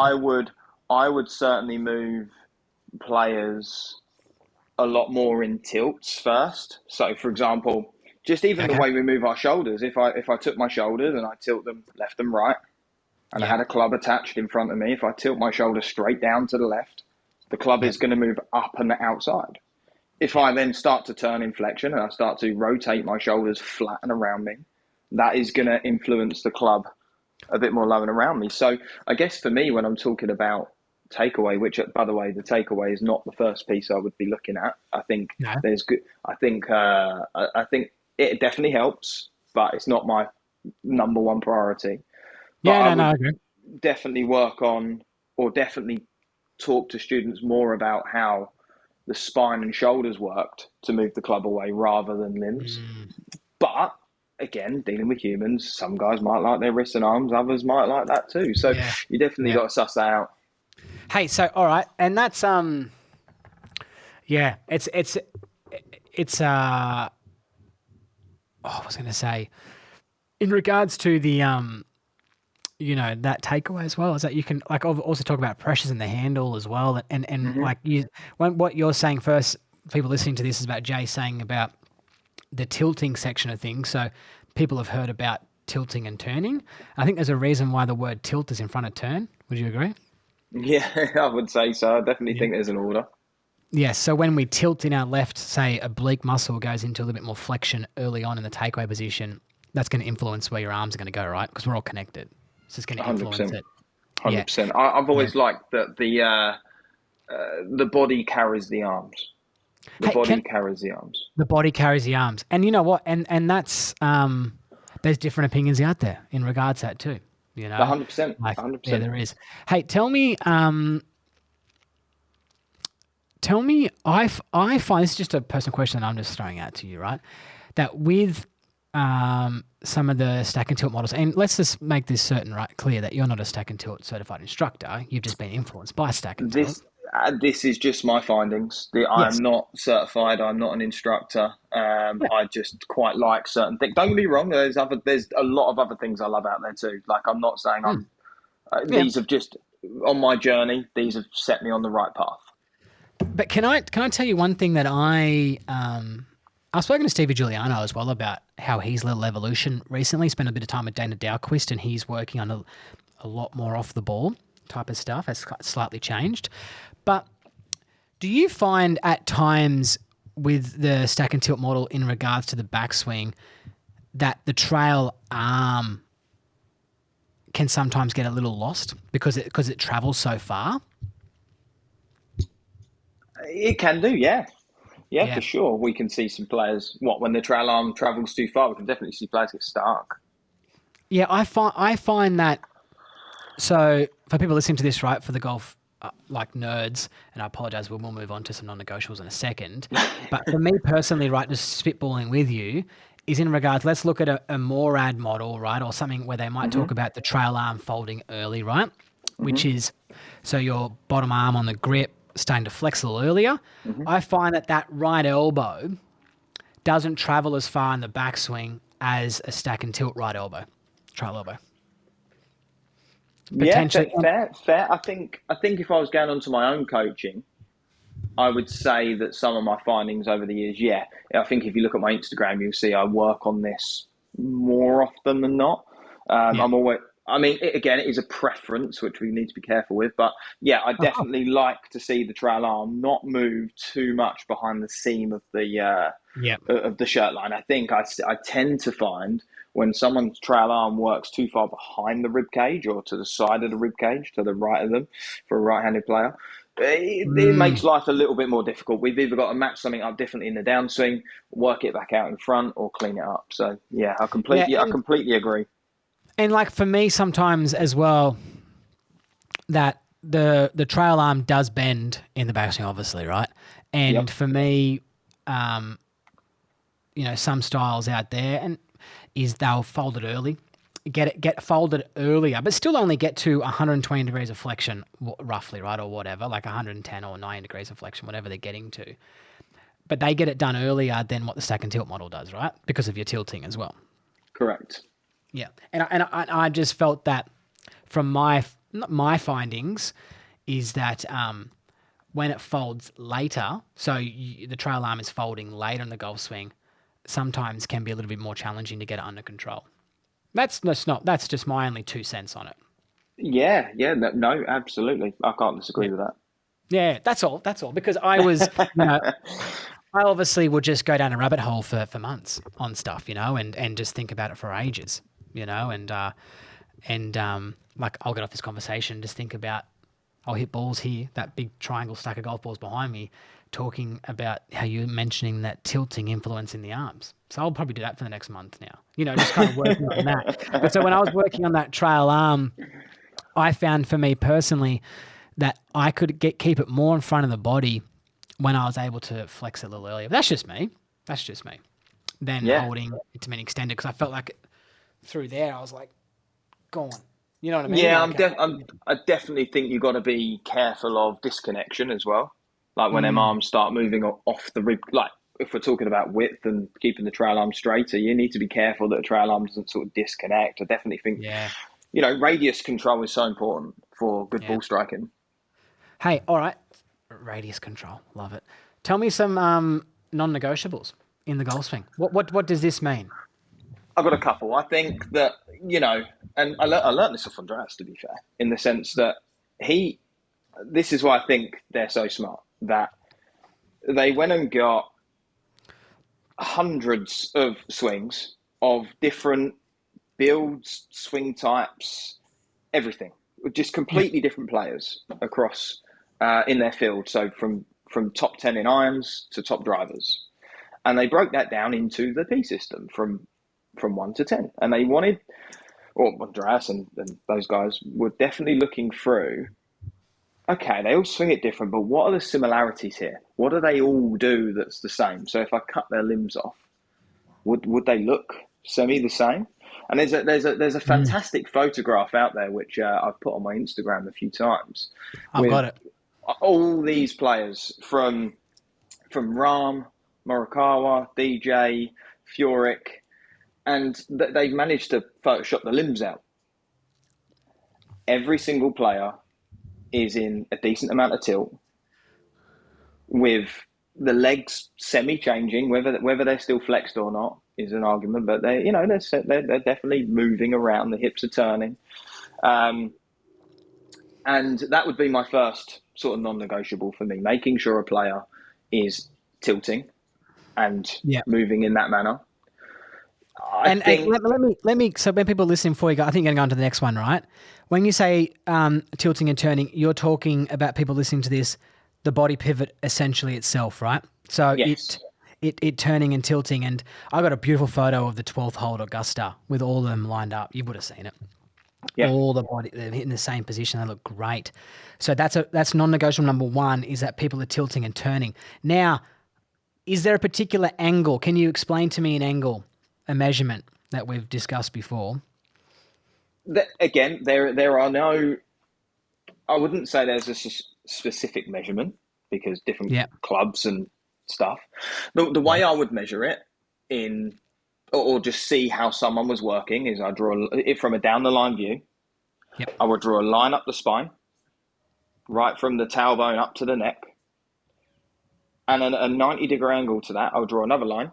I would certainly move players a lot more in tilts first. So, for example, just even the Okay. way we move our shoulders. If I took my shoulders and I tilt them left and right, and I Yeah. had a club attached in front of me, if I tilt my shoulders straight down to the left, the club Yep. is going to move up and outside. If Yep. I then start to turn in flexion and I start to rotate my shoulders flat and around me, that is going to influence the club a bit more low and around me. So I guess for me, when I'm talking about takeaway, which by the way, the takeaway is not the first piece I would be looking at. I think No. there's good. I think it definitely helps, but it's not my number one priority. But Yeah. I No. No. would I agree. definitely work on, or definitely talk to students more about how the spine and shoulders worked to move the club away rather than limbs. Mm, But again, dealing with humans, some guys might like their wrists and arms, others might like that too. So yeah. you definitely Yeah. got to suss that out. Hey. So all right, and that's yeah. It's oh, I was going to say in regards to the that takeaway as well, is that you can like also talk about pressures in the handle as well, and Mm-hmm. like what you're saying first, people listening to this is about Jay saying about the tilting section of things. So people have heard about tilting and turning. I think there's a reason why the word tilt is in front of turn. Would you agree? Yeah, I would say so. I definitely Yeah. think there's an order. Yes. So when we tilt in our left, say oblique muscle goes into a little bit more flexion early on in the takeaway position, that's going to influence where your arms are going to go, right? Because we're all connected. So it's going to influence 100%. it. Yeah. 100%. I've Yeah. always liked that the body carries the arms. The Hey, body carries the arms. the body carries the arms, and you know what? And that's there's different opinions out there in regards to that too. You know, 100%. like yeah, 100%. there is. Hey, tell me, I find this is just a personal question that I'm just throwing out to you, right? That with some of the stack and tilt models, and let's just make this certain right clear that you're not a stack and tilt certified instructor. You've just been influenced by stack and tilt. This is just my findings. I am Yes. not certified. I'm not an instructor. Yeah. I just quite like certain things. Don't get me wrong. There's a lot of other things I love out there too. Like I'm not saying Mm. I'm. Yeah. These have just on my journey. These have set me on the right path. But can I tell you one thing that I've spoken to Stevie Giuliano as well about how he's little evolution recently. Spent a bit of time with Dana Dowquist, and he's working on a lot more off the ball type of stuff. Has slightly changed. But do you find at times with the stack and tilt model in regards to the backswing that the trail arm can sometimes get a little lost because it travels so far? It can do, yeah. Yeah, for Yeah. sure. We can see some players. When the trail arm travels too far, we can definitely see players get stuck. Yeah, I find that. So for people listening to this, right, for the golf like nerds, and I apologize, we'll move on to some non-negotiables in a second. But for me personally, right, just spitballing with you is in regards. Let's look at a Morad model, right, or something where they might talk Hmm. about the trail arm folding early, right, which Hmm. is so your bottom arm on the grip starting to flex a little earlier. Hmm. I find that right elbow doesn't travel as far in the backswing as a stack and tilt right elbow, trail elbow, Yeah, potentially. fair. I think if I was going on to my own coaching, I would say that some of my findings over the years, yeah, I think if you look at my Instagram, you'll see I work on this more often than not. Yeah. I'm always, I mean, again, it is a preference, which we need to be careful with. But yeah, I Oh, definitely like to see the trail arm not move too much behind the seam yeah. of the shirt line. I tend to find when someone's trail arm works too far behind the rib cage or to the side of the rib cage, to the right of them, for a right-handed player, it Mm. makes life a little bit more difficult. We've either got to match something up differently in the downswing, work it back out in front, or clean it up. So yeah, Yeah, I completely agree. and like for me sometimes as well, that the trail arm does bend in the backswing, obviously, right? And Yep. for me, um, some styles out there and is they'll fold it early, get folded earlier, but still only get to 120 degrees of flexion, roughly, right, or whatever, like 110 or 90 degrees of flexion, whatever they're getting to. But they get it done earlier than what the stack and tilt model does, right? Because of your tilting as well. Correct. Yeah, and I just felt that from my findings is that when it folds later, so the trail arm is folding later in the golf swing, sometimes can be a little bit more challenging to get it under control. That's just my only 2 cents on it. Yeah, yeah, no, absolutely. I can't disagree Yeah, with yeah, that's all. Because I was, you know, that. I obviously would just go down a rabbit hole for months on stuff, and just think about it for ages, and like I'll get off this conversation, just think about I'll hit balls here, that big triangle stack of golf balls behind me, talking about how you're mentioning that tilting influence in the arms. So I'll probably do that for the next month now, just kind of working on that. But so when I was working on that trail arm, I found for me personally that I could keep it more in front of the body when I was able to flex it a little earlier. But that's just me. That's just me. Then Yeah, holding it to mean extended because I felt like through there I was like, go on. You know what I mean? yeah. Like, I definitely think you've got to be careful of disconnection as well. Like when them mm, arms start moving off the rib. Like if we're talking about width and keeping the trail arm straighter, you need to be careful that the trail arm doesn't sort of disconnect. I definitely think yeah, radius control is so important for good yeah. ball striking. Hey, all right. Radius control. Love it. Tell me some non-negotiables in the golf swing. What does this mean? I've got a couple. I think that and I learned this off Andreas, to be fair, in the sense that he. This is why I think they're so smart that they went and got hundreds of swings of different builds, swing types, everything. Just Yeah. completely different players across in their field. So from top 10 in irons to top drivers, and they broke that down into the P system from 1 to 10. And they wanted, or Andreas and those guys were definitely looking through. Okay, they all swing it different, but what are the similarities here? What do they all do that's the same? So if I cut their limbs off, would they look semi the same. And there's a Mm, fantastic photograph out there which I've put on my Instagram a few times I've with got it. all these players from Rahm, Morikawa, DJ, Furyk, and they've managed to Photoshop the limbs out. Every single player is in a decent amount of tilt with the legs semi-changing. Whether they're still flexed or not is an argument, but they're definitely moving around. The hips are turning, um, and that would be my first sort of non-negotiable for me, making sure a player is tilting and Yeah. moving in that manner. I And think let me. So when people listening for you, I think you're going to go on to the next one, right? When you say tilting and turning, you're talking about people listening to this, the body pivot essentially itself, right? So yes, it turning and tilting. And I got a beautiful photo of the 12th hole at Augusta with all of them lined up. You would have seen it. yeah. All the body, they're in the same position. They look great. So that's non-negotiable number one, is that people are tilting and turning. Now, is there a particular angle? Can you explain to me an angle, a measurement that we've discussed before? Again, there are no. I wouldn't say there's a specific measurement because different Yeah. clubs and stuff. The Yeah. way I would measure it in, or just see how someone was working, is I draw it from a down the line view. Yep. I would draw a line up the spine, right from the tailbone up to the neck, and a 90-degree angle to that. I would draw another line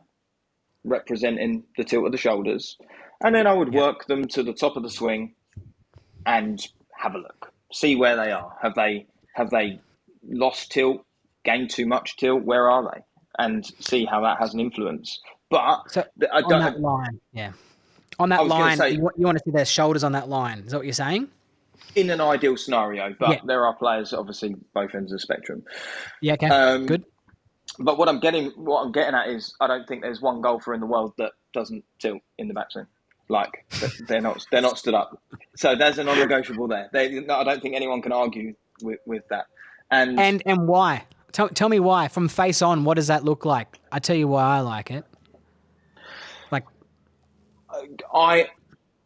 representing the tilt of the shoulders, and then I would Yep. work them to the top of the swing and have a look, see where they are. Have they lost tilt, gained too much tilt? Where are they? And see how that has an influence. But So I on don't. that line, yeah. On I that was going to line, say you want to see their shoulders on that line. Is that what you're saying? in an ideal scenario, but Yeah. there are players obviously both ends of the spectrum. Yeah. Okay. Um, Good. but what I'm getting at is I don't think there's one golfer in the world that doesn't tilt in the backswing. Like they're not stood up. So there's a non-negotiable there. I don't think anyone can argue with that. And And why? Tell me why. From face on, what does that look like? I tell you why I like it. Like, I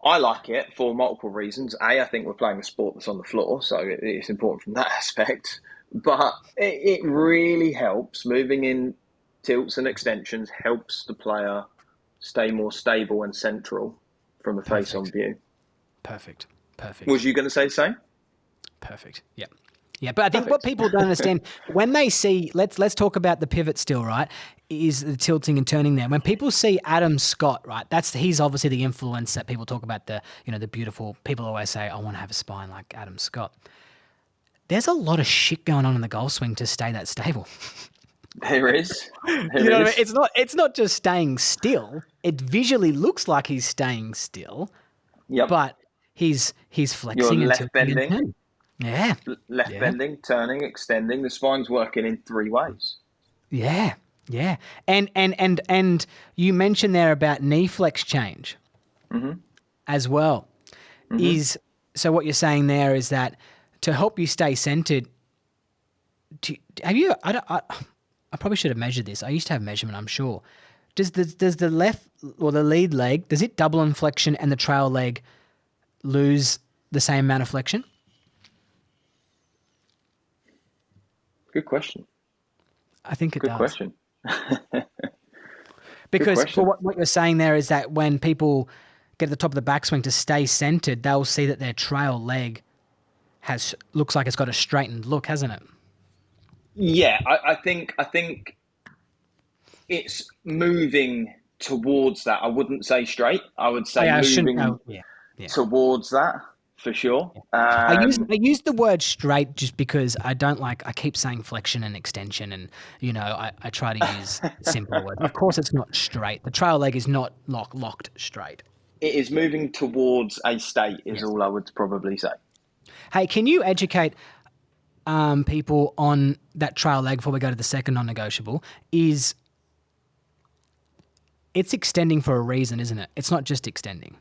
I like it for multiple reasons. I think we're playing a sport that's on the floor, so it's important from that aspect. But it really helps moving in tilts and extensions helps the player stay more stable and central from a face-on perfect. view. Perfect. Perfect. Was you going to say the same? Perfect. Yeah. Yeah, but I think what Perfect. people don't understand when they see, let's talk about the pivot still, right? Is the tilting and turning there. When people see Adam Scott, right? He's obviously the influence that people talk about, the beautiful people always say, I want to have a spine like Adam Scott. There's a lot of shit going on in the golf swing to stay that stable. There is. You There know what I mean? is. It's not just staying still. It visually looks like he's staying still, Yep. but he's You're flexing and left tilting and bending, turning. Yeah. left Yeah. bending, turning, extending. The spine's working in three ways. Yeah, yeah. And you mentioned there about knee flex change as well. Is so what you're saying there is that to help you stay centered, have you I probably should have measured this. I used to have measurement, I'm sure. Does the left or the lead leg, does it double in flexion and the trail leg lose the same amount of flexion? Good question. I think it Good does. question. Good Because for question. what you're saying there is that when people get to the top of the backswing to stay centered, they'll see that their trail leg looks like it's got a straightened look, hasn't it? Yeah, I think it's moving towards that. I wouldn't say straight. I would Oh say yeah, I shouldn't. moving Oh yeah, yeah. towards that for sure. I use the word straight just because I don't like. I keep saying flexion and extension, and I try to use simpler words. Of course, it's not straight. The trail leg is not locked straight. It is moving towards a state, is Yes. all I would probably say. Hey, can you educate people on that trail leg before we go to the second non-negotiable? It's extending for a reason, isn't it? It's not just extending.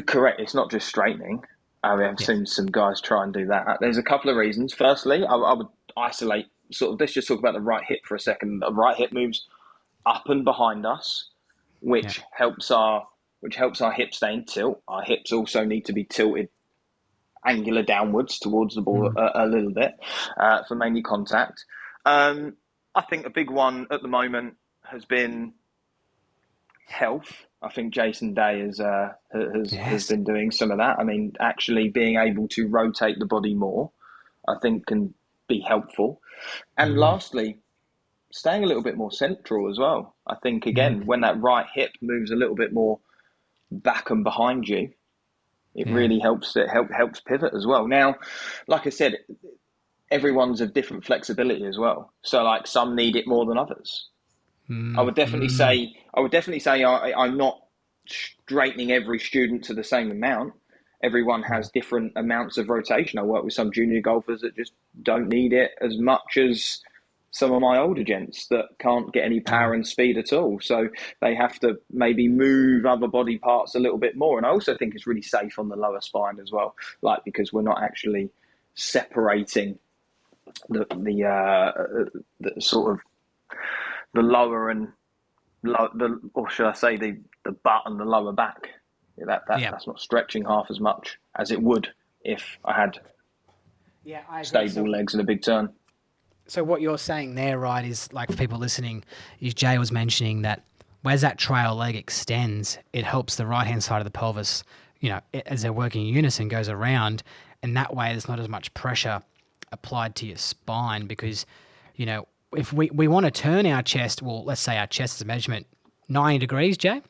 Correct. It's not just straightening. I mean, I've Yeah. seen some guys try and do that. There's a couple of reasons. Firstly, I would isolate sort of. Let's just talk about the right hip for a second. The right hip moves up and behind us, Yeah. which helps our hip stay in tilt. Our hips also need to be tilted angular downwards towards the ball Mm. a little bit for mainly contact. I think a big one at the moment has been health. I think Jason Day has Yes. been doing some of that. I mean, actually being able to rotate the body more, I think can be helpful. And Mm. lastly, staying a little bit more central as well. I think Mm. again, when that right hip moves a little bit more back and behind you, it Yeah. really helps. It helps pivot as well. Now, like I said, everyone's of different flexibility as well. So like some need it more than others. Mm. Mm. I would definitely say I'm not straightening every student to the same amount. Everyone Yeah. has different amounts of rotation. I work with some junior golfers that just don't need it as much as some of my older gents that can't get any Yeah. power and speed at all. So they have to maybe move other body parts a little bit more. And I also think it's really safe on the lower spine as well, like because we're not actually separating the sort of the lower and or should I say the butt and the lower back. Yeah. That's not stretching half as much as it would if I had Yeah, I agree. stable legs and a big turn. So what you're saying there, right, is like for people listening, is Jay was mentioning that whereas that trail leg extends, it helps the right hand side of the pelvis, as they're working in unison, goes around, and that way there's not as much pressure applied to your spine because, if we want to turn our chest, well, let's say our chest is a measurement 90 degrees, Jay,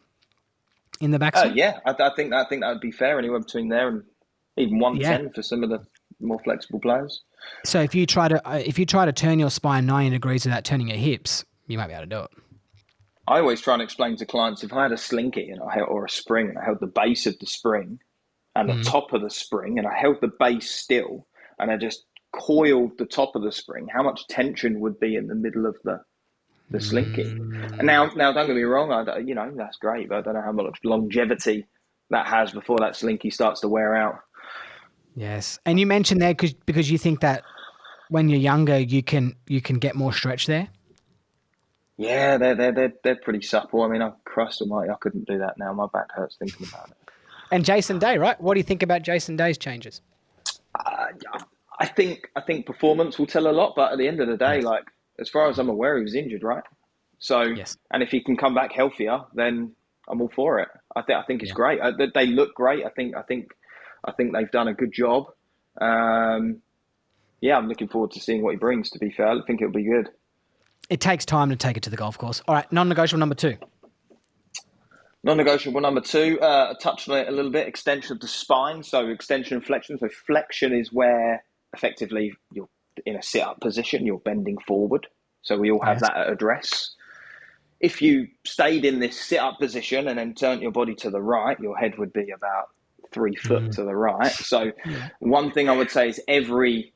in the backswing. Yeah, I think that would be fair. Anywhere between there and even Yeah. 110 for some of the more flexible players. So if you try to turn your spine 90 degrees without turning your hips, you might be able to do it. I always try and explain to clients if I had a slinky or a spring and I held the base of the spring and the Mm. top of the spring and I held the base still and I just coiled the top of the spring, how much tension would be in the middle of the slinky? And Mm. now don't get me wrong, that's great, but I don't know how much longevity that has before that slinky starts to wear out. Yes, and you mentioned there because you think that when you're younger, you can get more stretch there. Yeah, they're pretty supple. I mean, Christ Almighty, I couldn't do that now. My back hurts thinking about it. And Jason Day, right? What do you think about Jason Day's changes? I think performance will tell a lot, but at the end of the day, Yes. like as far as I'm aware, he was injured, right? So, Yes. and if he can come back healthier, then I'm all for it. I think it's Yeah. great. They look great. I think they've done a good job. Um, yeah, I'm looking forward to seeing what he brings. To be fair, I think it'll be good. It takes time to take it to the golf course. All right, non-negotiable number 2. Non-negotiable number 2. I touched on it a little bit. Extension of the spine. So extension and flexion. So flexion is where effectively you're in a sit-up position. You're bending forward. So we all have Yes. that at address. If you stayed in this sit-up position and then turned your body to the right, your head would be about 3 foot Mm. to the right. So Yeah. one thing I would say is every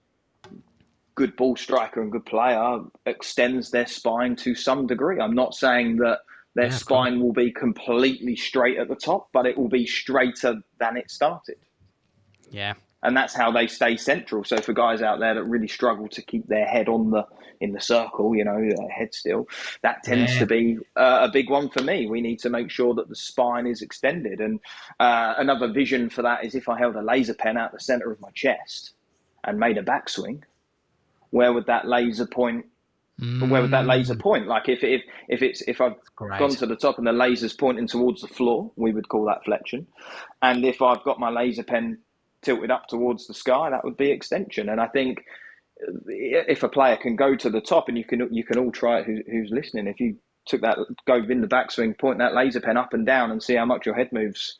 good ball striker and good player extends their spine to some degree. I'm not saying that their Yeah, of course. spine will be completely straight at the top, but it will be straighter than it started. Yeah. And that's how they stay central. So for guys out there that really struggle to keep their head in the circle, head still, that tends Yeah. to be a big one for me. We need to make sure that the spine is extended. And another vision for that is if I held a laser pen out the center of my chest and made a backswing, where would that laser point? Where would that laser Mm. point? Like if I've gone Great. to the top and the laser's pointing towards the floor, we would call that flexion. And if I've got my laser pen tilted up towards the sky, that would be extension. And I think if a player can go to the top, and you can all try it who's listening, if you took that, go in the backswing, point that laser pen up and down and see how much your head moves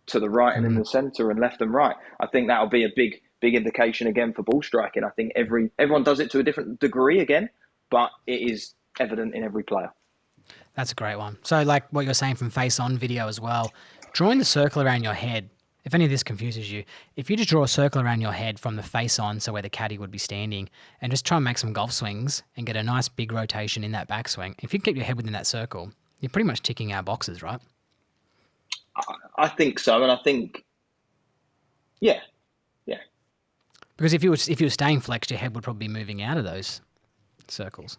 to the right and in Mm. the center and left and right, I think that'll be a big indication again for ball striking. I think everyone does it to a different degree again, but it is evident in every player. That's a great one. So, like what you're saying from face on video as well, drawing the circle around your head. If any of this confuses you, if you just draw a circle around your head from the face on, so where the caddy would be standing, and just try and make some golf swings and get a nice big rotation in that backswing, if you keep your head within that circle, you're pretty much ticking our boxes, right? I think so, and I think yeah, yeah. Because if you were staying flexed, your head would probably be moving out of those circles.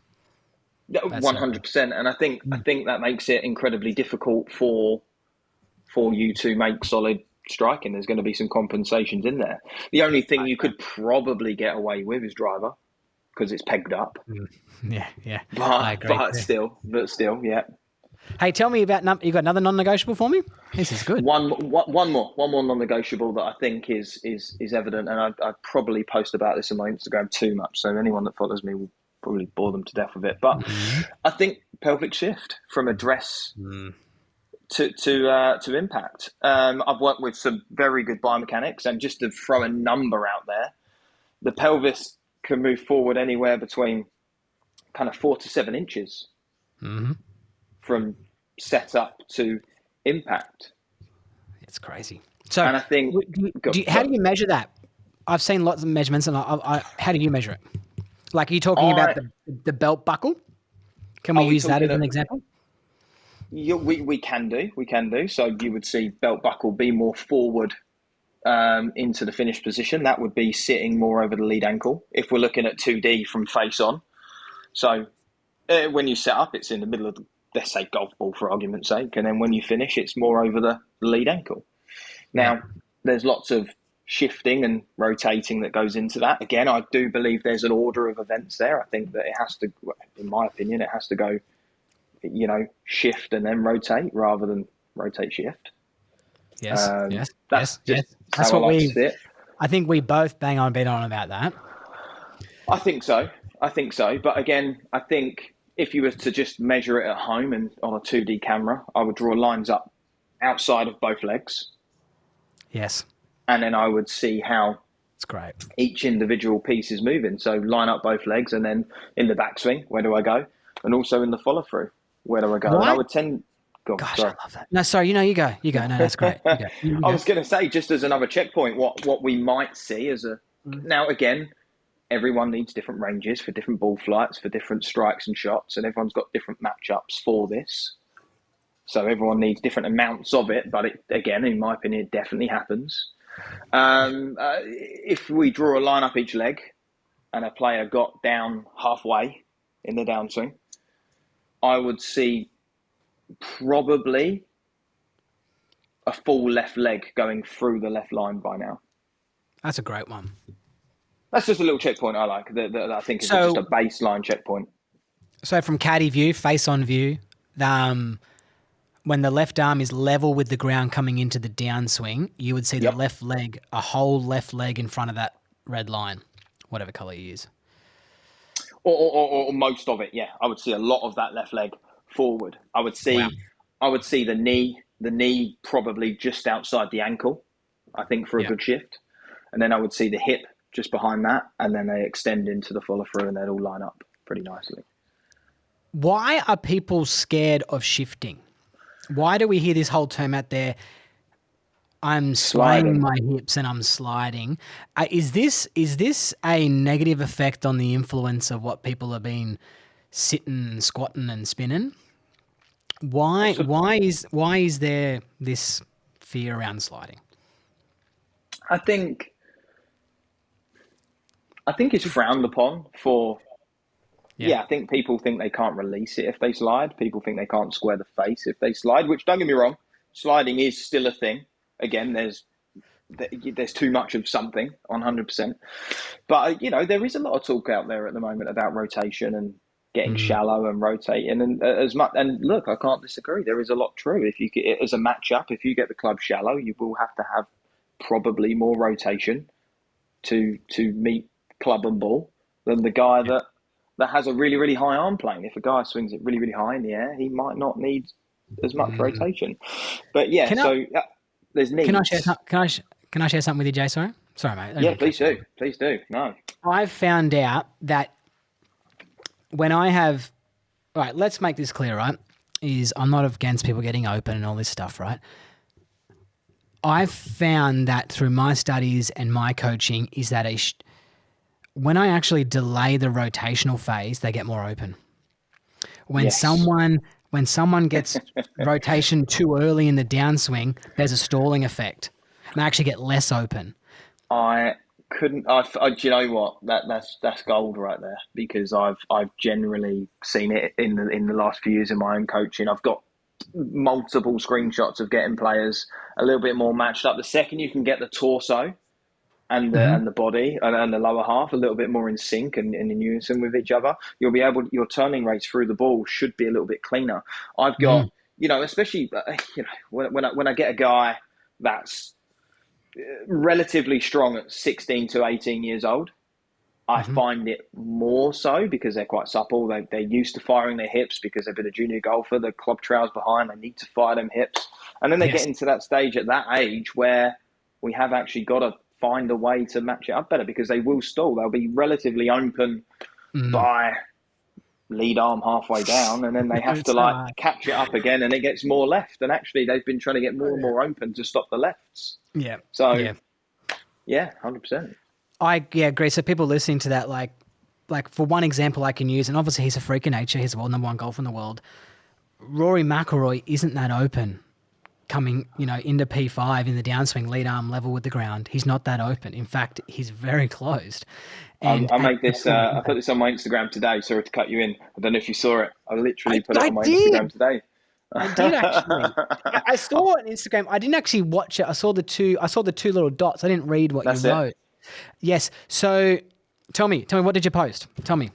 That's so cool. 100%. And I think that makes it incredibly difficult for you to make solid striking. There's going to be some compensations in there. The only thing you could probably get away with is driver because it's pegged up. Yeah, yeah, I But agree but too. still, but still, yeah. Hey, tell me about you got another non-negotiable for me? This is good. One more non-negotiable that I think is evident, and I'd probably post about this on my Instagram too much, so anyone that follows me will probably bore them to death with it. But Mhm. I think pelvic shift from address Mm. to impact. I've worked with some very good biomechanics, and just to throw a number out there, the pelvis can move forward anywhere between kind of 4 to 7 inches Mhm. from setup to impact. It's crazy. So, And I think, how do you measure that? I've seen lots of measurements, and how do you measure it? Like, are you talking about I the belt buckle? Can we are we use that as talking an at example? we can do. So you would see belt buckle be more forward into the finished position. That would be sitting more over the lead ankle. If we're looking at 2D from face on, so when you set up, it's in the middle of, let's say, golf ball for argument's sake, and then when you finish, it's more over the lead ankle. Yeah. Now, there's lots of shifting and rotating that goes into that. Again, I do believe there's an order of events there. I think that it has to, in my opinion, it has to go, shift and then rotate rather than rotate shift. Yes. Yes. That's Yes. just Yes. how That's I what like to we. see it. I think we both bang on, beat on about that. I think so. But again, I think if you were to just measure it at home and on a 2D camera, I would draw lines up outside of both legs, Yes. and then I would see how It's great. each individual piece is moving. So line up both legs, and then in the backswing, where do I go? And also in the follow through, where do I go? And I Why? would tend. Go on, Gosh, I sorry. love that. No, sorry. You go. You go. No, that's great. You go. You I go. was going to say, just as another checkpoint, what we might see as a now again, everyone needs different ranges for different ball flights, for different strikes and shots, and everyone's got different matchups for this. So everyone needs different amounts of it, but again, in my opinion, it definitely happens. Yeah. If we draw a line up each leg and a player got down halfway in the downswing, I would see probably a full left leg going through the left line by now. That's a great one. That's just a little checkpoint I like that I think is just a So, baseline checkpoint. from caddy view, face on view, um, when the left arm is level with the ground coming into the downswing, you would see the Yep. left leg, a whole left leg in front of that red line, whatever color you use. Or most of it, yeah. I would see a lot of that left leg forward. Wow. I would see the knee probably just outside the ankle, I think, for a Yeah. good shift. And then I would see the hip just behind that, and then they extend into the follow through and they'd all line up pretty nicely. Why are people scared of shifting? Why do we hear this whole term out there? I'm swaying Sliding. my hips and I'm sliding. Is this a negative effect on the influence of what people have been sitting and squatting and spinning? Why So why is there this fear around sliding? I think it's frowned upon for. Yeah. Yeah, I think people think they can't release it if they slide. People think they can't square the face if they slide, which, don't get me wrong, sliding is still a thing. Again, there's too much of something, 100%. But there is a lot of talk out there at the moment about rotation and getting Mm, shallow and rotating, and as much. And look, I can't disagree. There is a lot true. If you get, as a matchup, if you get the club shallow, you will have to have probably more rotation to meet club and ball than the guy yeah. that has a really, really high arm plane. If a guy swings it really, really high in the air, he might not need as much Mm. rotation. But yeah, Can I so there's can I share needs. some, can I share something with you, Jay? Sorry, mate. I didn't Yeah, mean to please cut you do. off. Please do. No. I've found out that when I have, right, let's make this clear, right? Is I'm not against people getting open and all this stuff, right? I've found that through my studies and my coaching is that when I actually delay the rotational phase, they get more open. When Yes. someone when someone gets rotation too early in the downswing, there's a stalling effect, and they actually get less open. I couldn't. Do you know what? That's gold right there, because I've generally seen it in the last few years in my own coaching. I've got multiple screenshots of getting players a little bit more matched up. The second you can get the torso Hmm. and the body and the lower half a little bit more in sync and in unison with each other, you'll be able. Your turning rates through the ball should be a little bit cleaner. I've got, Mm. especially when I get a guy that's relatively strong at 16 to 18 years old, I Hmm. find it more so because they're quite supple. They're used to firing their hips because they've been a junior golfer. The club trails behind. They need to fire them hips. And then they get Yes. into that stage at that age where we have actually got to find a way to match it up better, because they will stall. They'll be relatively open Mm. by lead arm halfway down, and then they have to It's so like hard. catch it up again, and it gets more left. And actually, they've been trying to get more and more open to stop the lefts. Yeah. So, Yeah. yeah, 100%. I agree. So people listening to that, like for one example I can use, and obviously he's a freak of nature. He's the world number one golfer in the world. Rory McIlroy isn't that open coming, into P5 in the downswing lead arm level with the ground. He's not that open. In fact, he's very closed. And I at make the this. point, I put this on my Instagram today. Sorry to cut you in. I don't know if you saw it. I literally put it I on my Instagram did. today. I did actually. I saw it on Instagram. I didn't actually watch it. I saw the two. I saw the two little dots. I didn't read what you That's it. wrote. Yes. So, tell me, what did you post? Tell me.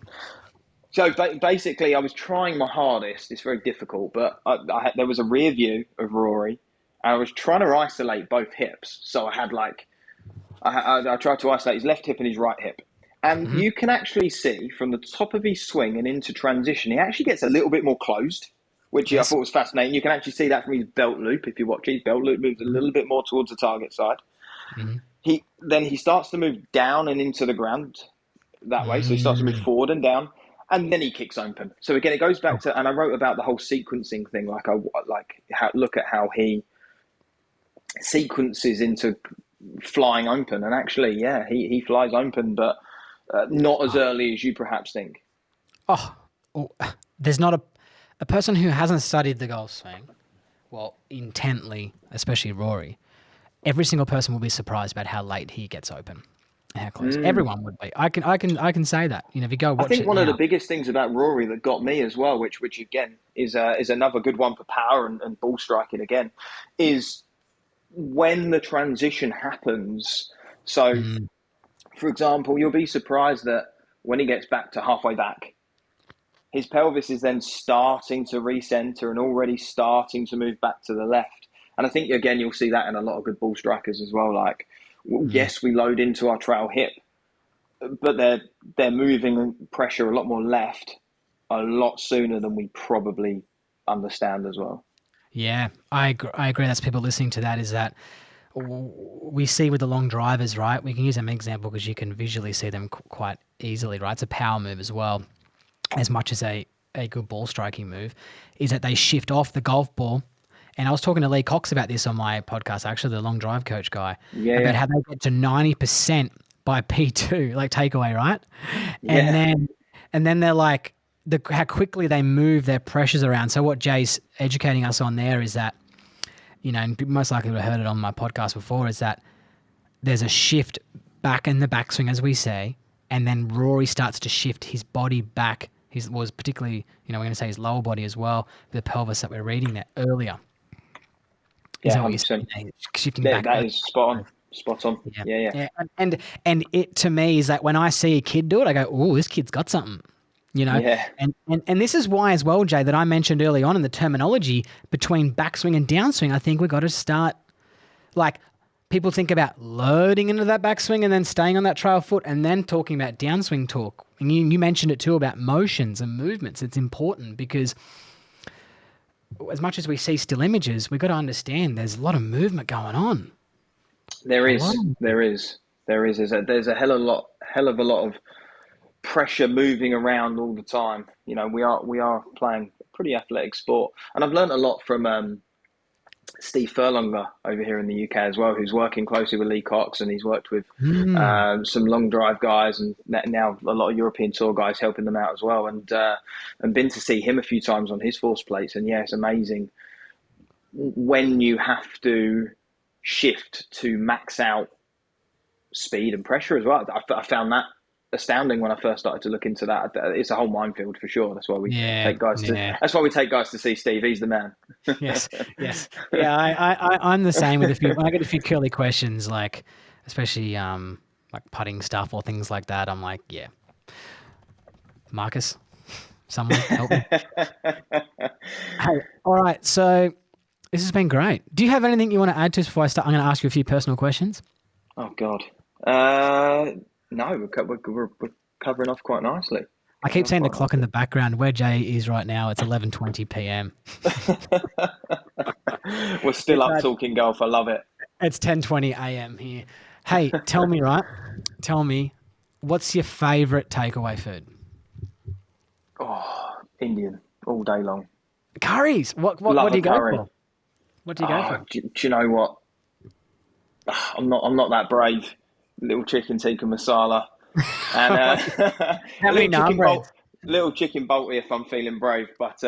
So basically, I was trying my hardest. It's very difficult, but there was a rear view of Rory, and I was trying to isolate both hips. So I had like I tried to isolate his left hip and his right hip. And Hmm. you can actually see from the top of his swing and into transition, he actually gets a little bit more closed, which I Yes. thought was fascinating. You can actually see that from his belt loop. If you watch his belt loop moves a little bit more towards the target side. Hmm. He starts to move down and into the ground that way. So he starts to move Mm. forward and down, and then he kicks open. So again, it goes back to, and I wrote about the whole sequencing thing. Look at how he sequences into flying open, and actually, yeah, he flies open, but not as early as you perhaps think. Oh, oh, there's not a person who hasn't studied the golf swing, well, intently, especially Rory. Every single person will be surprised about how late he gets open, and how close. Everyone would be. I can say that. If you go I watch think it one of the now. biggest things about Rory that got me as well, which again is another good one for power and ball striking again, is when the transition happens. So, Mm. for example, you'll be surprised that when he gets back to halfway back, his pelvis is then starting to recenter and already starting to move back to the left. And I think, again, you'll see that in a lot of good ball strikers as well. Like, Mm. yes, we load into our trail hip, but they're moving pressure a lot more left a lot sooner than we probably understand as well. Yeah, I agree. That's people listening to that is that we see with the long drivers, right? We can use them as an example because you can visually see them quite easily, right? It's a power move as well, as much as a good ball striking move, is that they shift off the golf ball. And I was talking to Lee Cox about this on my podcast, actually, the long drive coach guy, Yeah, about yeah, how they get to 90% by P2, like takeaway, right? And yeah. then they're like how quickly they move their pressures around. So what Jay's educating us on there is that, and most likely would have heard it on my podcast before, is that there's a shift back in the backswing, as we say, and then Rory starts to shift his body back. His was particularly, we're going to say his lower body as well, the pelvis that we're reading there earlier. Is Yeah, that what you're 100%. saying? Shifting Yeah, back that earlier. is spot on. Spot on. Yeah. Yeah, yeah. Yeah. And it to me is that when I see a kid do it, I go, oh, this kid's got something. You know, Yeah. and this is why as well, Jay, that I mentioned early on in the terminology between backswing and downswing. I think we've got to start, like, people think about loading into that backswing and then staying on that trail foot and then talking about downswing talk. And you mentioned it too about motions and movements. It's important because as much as we see still images, we've got to understand there's a lot of movement going on. There A lot is. of There is. There is. There's a hell of a lot of pressure moving around all the time. We are playing a pretty athletic sport, and I've learned a lot from Steve Furlonger over here in the UK as well, who's working closely with Lee Cox, and he's worked with mm, some long drive guys, and now a lot of European tour guys helping them out as well. And been to see him a few times on his force plates, and yeah, it's amazing when you have to shift to max out speed and pressure as well. I found that astounding when I first started to look into that. It's a whole minefield for sure. That's why we Yeah, take guys to. yeah. That's why we take guys to see Steve. He's the man. Yes, yes. Yeah, I'm the same with a few. When I get a few curly questions, like especially like putting stuff or things like that, I'm like, yeah, Marcus, someone help me. Hey, all right. So this has been great. Do you have anything you want to add to us before I start? I'm going to ask you a few personal questions. Oh God. No, we're covering off quite nicely. I keep saying the clock in the background where Jay is right now. It's 11:20 p.m. We're still It's up talking golf. I love it. it's 10:20 a.m. here. Hey, tell me, right? Tell me, what's your favorite takeaway food? Oh, Indian all day long. Curries. What Love do a you go curry. for? What do you go for? Do you know what? I'm not that brave. Little chicken tikka masala and How a many little naan breads? little chicken balti if I'm feeling brave. But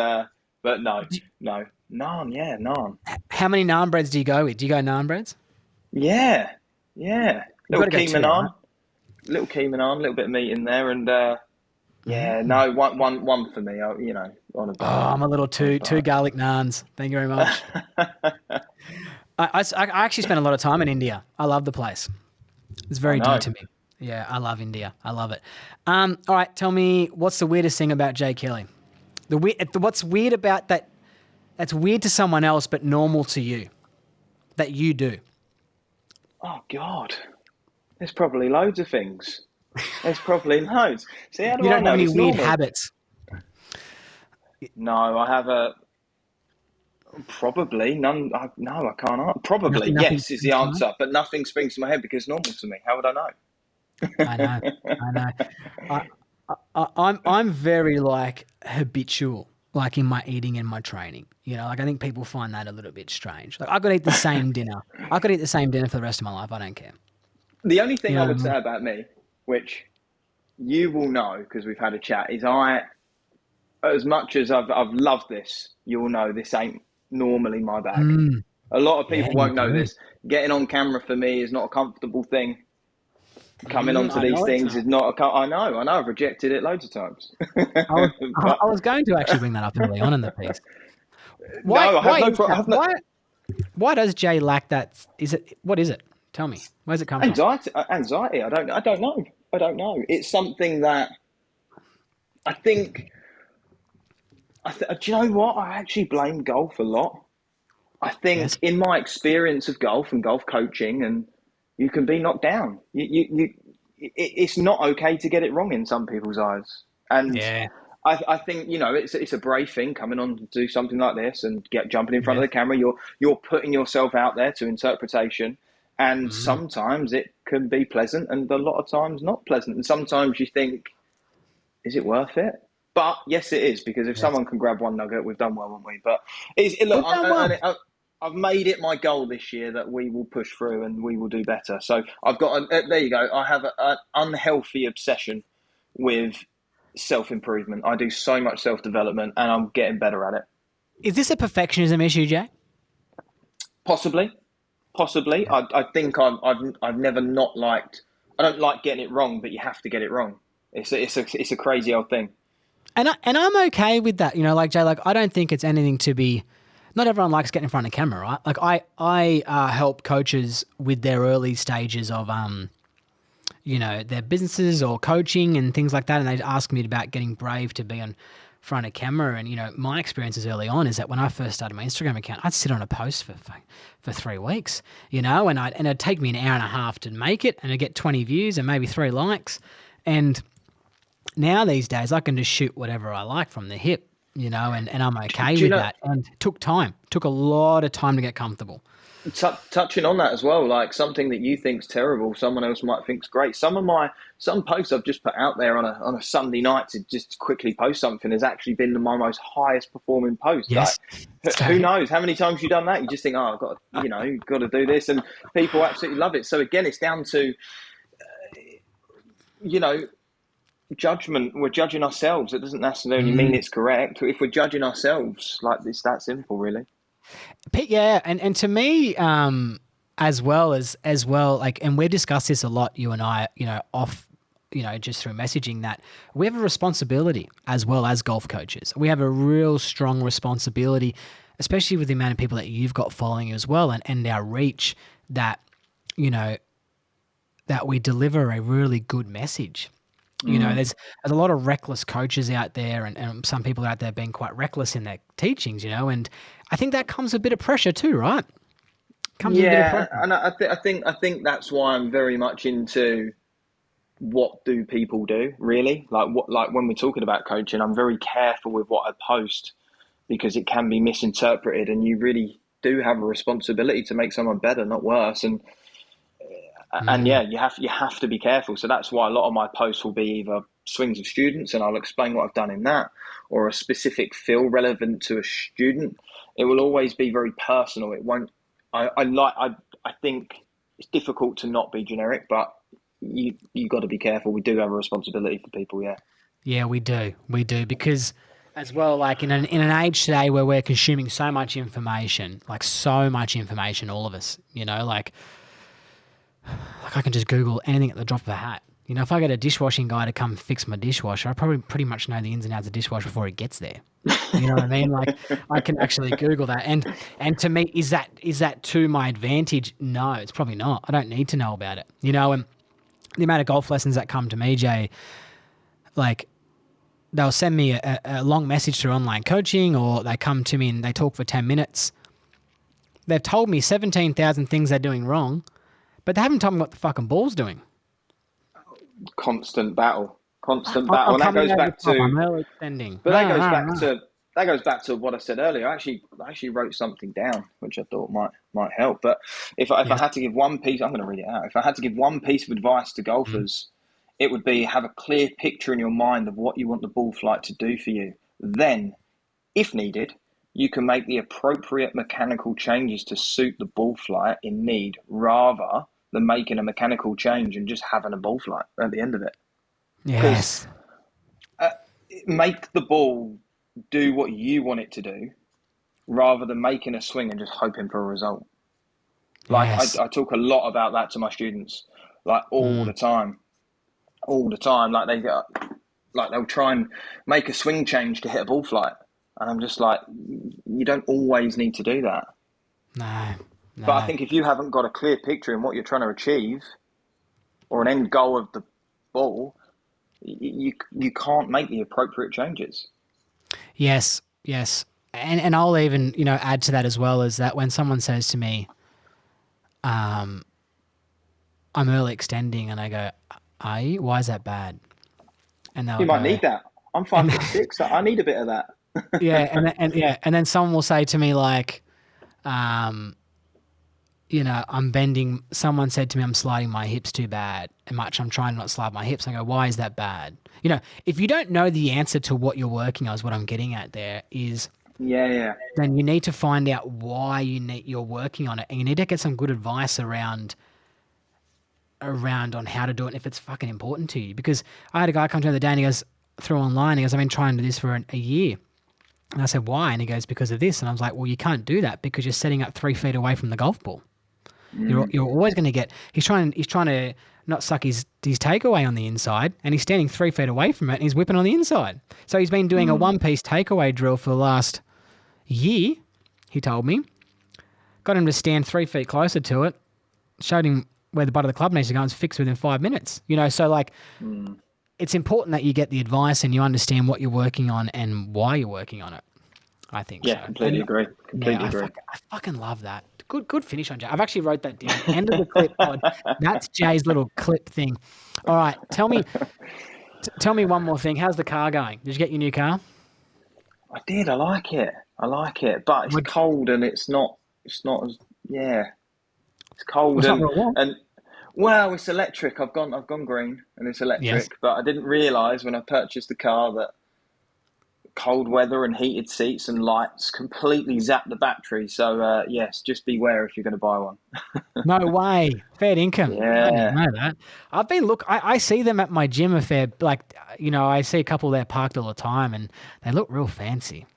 no, no, naan. Yeah, naan. How many naan breads do you go with? Do you go naan breads? Yeah, yeah. You got Little to go keema two, right? naan, a little bit of meat in there, and yeah, no, one for me. On a Oh, diet, I'm a little on a two garlic naans. Thank you very much. diet. I actually spent a lot of time in India. I love the place. It's I very dear know. to me. Yeah, I love India. I love it. All right, tell me what's the weirdest thing about Jay Kelly? What's weird about that? That's weird to someone else, but normal to you that you do. Oh God, there's probably loads of things. There's probably loads. See, how You do I don't have know? any It's weird normal. habits. No, I have a probably none. No, I can't. Probably Nothing yes is the springs to mind. answer, but nothing springs to my head because it's normal to me. How would I I know. know? I know. I, I'm very like habitual, like in my eating and my training. Like I think people find that a little bit strange. Like I could eat the same dinner. I could eat the same dinner for the rest of my life. I don't care. The only You thing I know what I would mean? say about me, which you will know because we've had a chat, is as much as I've loved this, you will know this ain't normally my bag. Mm, A lot of yeah, people you won't know do. this. Getting on camera for me is not a comfortable thing. Coming onto I these know it's things not. is not. I know. I've rejected it loads of times. I was But I was going to actually bring that up early on in the piece. Why no, I have why no is problem. I that? have no Why does Jay lack that? Is it what is it? Tell me. Where's it come from? anxiety. Anxiety. I don't know. I don't know. It's something that I think. Do you know what? I actually blame golf a lot. I think Yes. in my experience of golf and golf coaching, and you can be knocked down. It's not okay to get it wrong in some people's eyes. And Yeah. I think it's a brave thing coming on to do something like this and jumping in front of Yes. the camera. You're putting yourself out there to interpretation, and Mm, sometimes it can be pleasant, and a lot of times not pleasant. And sometimes you think, is it worth it? But yes, it is because if yes. someone can grab one nugget, we've done well, haven't we? But look, We've done well. I've made it my goal this year that we will push through and we will do better. So I've got there you go. I have an unhealthy obsession with self improvement. I do so much self development, and I'm getting better at it. Is this a perfectionism issue, Jay? Possibly, possibly. Yeah. I think I've never not liked. I don't like getting it wrong, but you have to get it wrong. It's a crazy old thing. And I'm okay with that. Like Jay, like I don't think it's anything to be. Not everyone likes getting in front of camera, right? Like I help coaches with their early stages of their businesses or coaching and things like that, and they ask me about getting brave to be in front of camera. And my experiences early on is that when I first started my Instagram account, I'd sit on a post for 3 weeks, and it'd take me an hour and a half to make it, and I'd get 20 views and maybe 3 likes, and now these days I can just shoot whatever I like from the hip, and I'm okay Do you with know? that. And it took a lot of time to get comfortable. Touching on that as well, like something that you think's terrible, someone else might think's great. Some posts I've just put out there on a Sunday night to just quickly post something has actually been my most highest performing post. Like, Yes. who Same. knows how many times you've done that? You just think, oh, I've got to, got to do this, and people absolutely love it. So again, it's down to you know judgment. We're judging ourselves. It doesn't necessarily mean Mm. it's correct. If we're judging ourselves, like it's that simple, really. Yeah, and to me, as well, like, and we discuss this a lot, you and I, off, just through messaging, that we have a responsibility as well as golf coaches. We have a real strong responsibility, especially with the amount of people that you've got following you as well, and our reach, that, you know, that we deliver a really good message. There's a lot of reckless coaches out there, and some people out there being quite reckless in their teachings, and I think that comes with a bit of pressure too, right? Comes with a bit of Yeah, pressure. and I think that's why I'm very much into what do people do really, like when we're talking about coaching, I'm very careful with what I post because it can be misinterpreted, and you really do have a responsibility to make someone better, not worse. And Mm. yeah, you have to be careful. So that's why a lot of my posts will be either swings of students, and I'll explain what I've done in that, or a specific feel relevant to a student. It will always be very personal. It won't. I think it's difficult to not be generic, but you got to be careful. We do have a responsibility for people. Yeah. Yeah, we do, because as well, like in an age today where we're consuming so much information, like so much information, all of us, like I can just Google anything at the drop of a hat. If I get a dishwashing guy to come fix my dishwasher, I probably pretty much know the ins and outs of dishwasher before he gets there. You know what I mean? Like, I can actually Google that, and to me, is that to my advantage? No, it's probably not. I don't need to know about it. And the amount of golf lessons that come to me, Jay, like, they'll send me a long message through online coaching, or they come to me and they talk for 10 minutes. They've told me 17,000 things they're doing wrong, but they haven't told me what the fucking ball's doing. Constant battle, constant I'm battle, and that coming goes over the back top. to. I'm early extending. But that goes back to what I said earlier. I actually wrote something down which I thought might help. But if I Yes. had to give one piece, I'm going to read it out. If I had to give one piece of advice to Mm. golfers, it would be have a clear picture in your mind of what you want the ball flight to do for you. Then, if needed, you can make the appropriate mechanical changes to suit the ball flight in need, rather than making a mechanical change and just having a ball flight at the end of it. Because Yes. uh, make the ball do what you want it to do rather than making a swing and just hoping for a result. Like Yes. I talk a lot about that to my students, like Mm. all the time. Like they'll try and make a swing change to hit a ball flight, and I'm just like, you don't always need to do that. No. But I No. think if you haven't got a clear picture in what you're trying to achieve or an end goal of the ball, you can't make the appropriate changes. Yes. Yes. And I'll even, add to that as well, is that when someone says to me, I'm early extending, and I go, are you? Why is that bad? And they'll You might go, need that. I'm and 5'6". I need a bit of that. yeah, and then someone will say to me like, um, I'm bending. Someone said to me, I'm sliding my hips too bad and much. I'm trying to not slide my hips. I go, why is that bad? If you don't know the answer to what you're working on, is what I'm getting at there, is Yeah, yeah. then you need to find out why you're working on it, and you need to get some good advice around on how to do it if it's fucking important to you. Because I had a guy come to me the other day, and he goes, through online, he goes, I've been trying to do this for a year. And I said, why? And he goes, because of this. And I was like, well, you can't do that because you're setting up 3 feet away from the golf ball. You're always going to get. He's trying to not suck his takeaway on the inside, and he's standing 3 feet away from it, and he's whipping on the inside. So he's been doing a one piece takeaway drill for the last year. He told me, got him to stand 3 feet closer to it, showed him where the butt of the club needs to go, and it's fixed within 5 minutes. So like, it's important that you get the advice and you understand what you're working on and why you're working on it. I think Yeah, so. completely And agree. yeah, Completely agree. I fucking love that. Good finish on Jay. I've actually wrote that down. End of the clip pod. That's Jay's little clip thing. All right, tell me one more thing. How's the car going? Did you get your new car? I did. I like it. I like it, but it's What? cold and it's not. It's not as yeah. It's Well, cold it's not real warm. and well, it's electric. I've gone green and it's Yes. electric, but I didn't realise when I purchased the car that cold weather and heated seats and lights completely zap the battery. So yes, just beware if you're going to buy one. No way. Fair income. I didn't Yeah. know that. I see them at my gym a fair, like, I see a couple there parked all the time, and they look real fancy.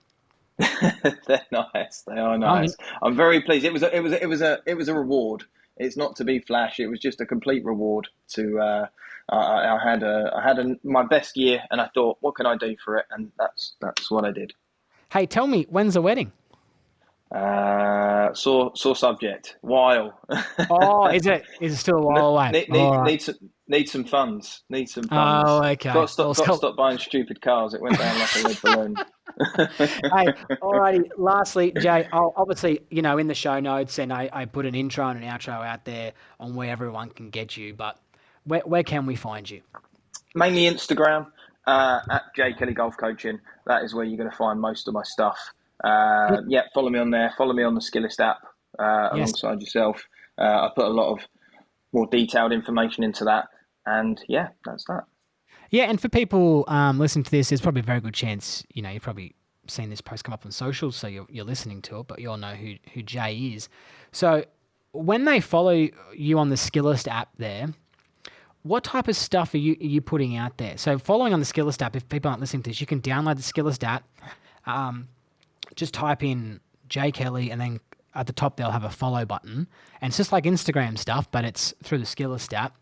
They're nice. They are I'm in. nice. I'm very pleased. It was a reward. It's not to be flash. It was just a complete reward to. I had my best year, and I thought, what can I do for it? And that's what I did. Hey, tell me, when's the wedding? Sore subject. While Oh, is it? Is it still a while away? need, All need right. need some need some funds. Need some Oh, funds. okay. Well, Got to so, stop buying stupid cars. It went down like a lead balloon. hey, alrighty. Lastly, Jay, I'll, obviously, in the show notes, and I put an intro and an outro out there on where everyone can get you. But where can we find you? Mainly Instagram at J Kelly Golf Coaching. That is where you're going to find most of my stuff. Yeah, follow me on there. Follow me on the Skillist app Yes. alongside yourself. I put a lot of more detailed information into that, and yeah, that's that. Yeah, and for people listening to this, there's probably a very good chance, you've probably seen this post come up on socials, so you're listening to it, but you all know who Jay is. So when they follow you on the Skillist app there, what type of stuff are you putting out there? So following on the Skillist app, if people aren't listening to this, you can download the Skillist app, just type in Jay Kelly, and then at the top they'll have a follow button. And it's just like Instagram stuff, but it's through the Skillist app.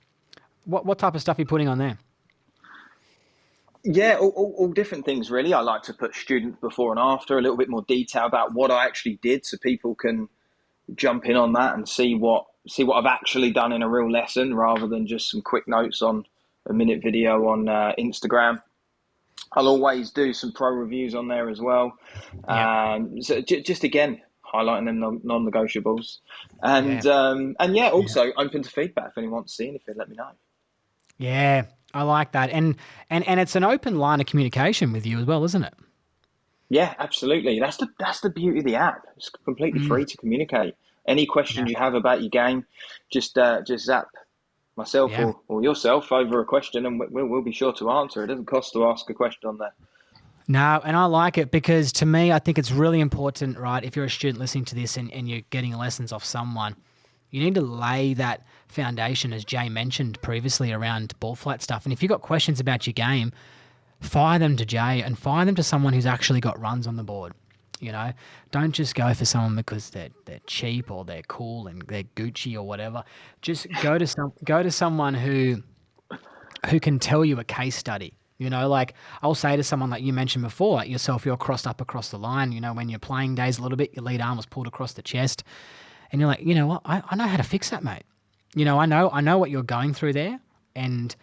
What type of stuff are you putting on there? Yeah, all different things really. I like to put student before and after, a little bit more detail about what I actually did, so people can jump in on that and see what I've actually done in a real lesson, rather than just some quick notes on a minute video on Instagram. I'll always do some pro reviews on there as well. Yeah. So just again highlighting them non-negotiables, Yeah. and yeah, Yeah. also open to feedback. If anyone wants to see anything, let me know. Yeah, I like that. And it's an open line of communication with you as well, isn't it? Yeah, absolutely. That's the beauty of the app. It's completely Mm, free to communicate. Any yeah. questions you have about your game, just zap myself Yeah. or yourself over a question, and we'll be sure to answer. It doesn't cost to ask a question on there. No, and I like it because to me, I think it's really important, right? If you're a student listening to this and you're getting lessons off someone, you need to lay that foundation, as Jay mentioned previously, around ball flight stuff. And if you've got questions about your game, fire them to Jay and fire them to someone who's actually got runs on the board. You know, don't just go for someone because they're cheap or they're cool and they're Gucci or whatever. Just go to someone who can tell you a case study. Like I'll say to someone like you mentioned before, like yourself, you're crossed up across the line. When you're playing days a little bit, your lead arm was pulled across the chest, and you're like, you know what, I know how to fix that, mate. I know what you're going through there, and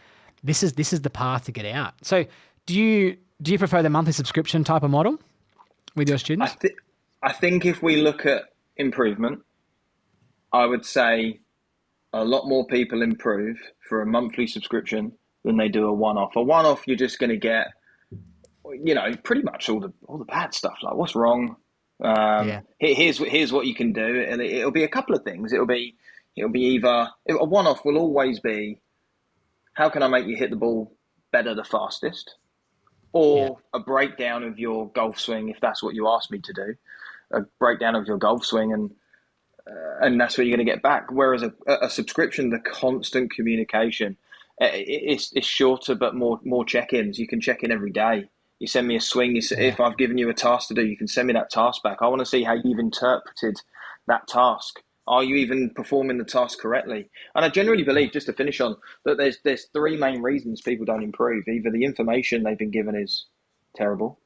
this is the path to get out. So, do you prefer the monthly subscription type of model with your I students? think I think if we look at improvement, I would say a lot more people improve for a monthly subscription than they do a one-off. A one-off, you're just going to get, pretty much all the bad stuff. Like what's wrong? Yeah, Here's what you can do, and it'll be a couple of things. It'll be either a one-off will always be how can I make you hit the ball better the fastest, yeah, or a breakdown of your golf swing if that's what you asked me to do, a breakdown of your golf swing, and that's what you're going to get back. Whereas a subscription, the constant communication, it's shorter but more check-ins. You can check in every day. You send me a swing. yeah. If I've given you a task to do, you can send me that task back. I want to see how you've interpreted that task. Are you even performing the task correctly? And I generally believe, just to finish on, that there's three main reasons people don't improve. Either the information they've been given is terrible,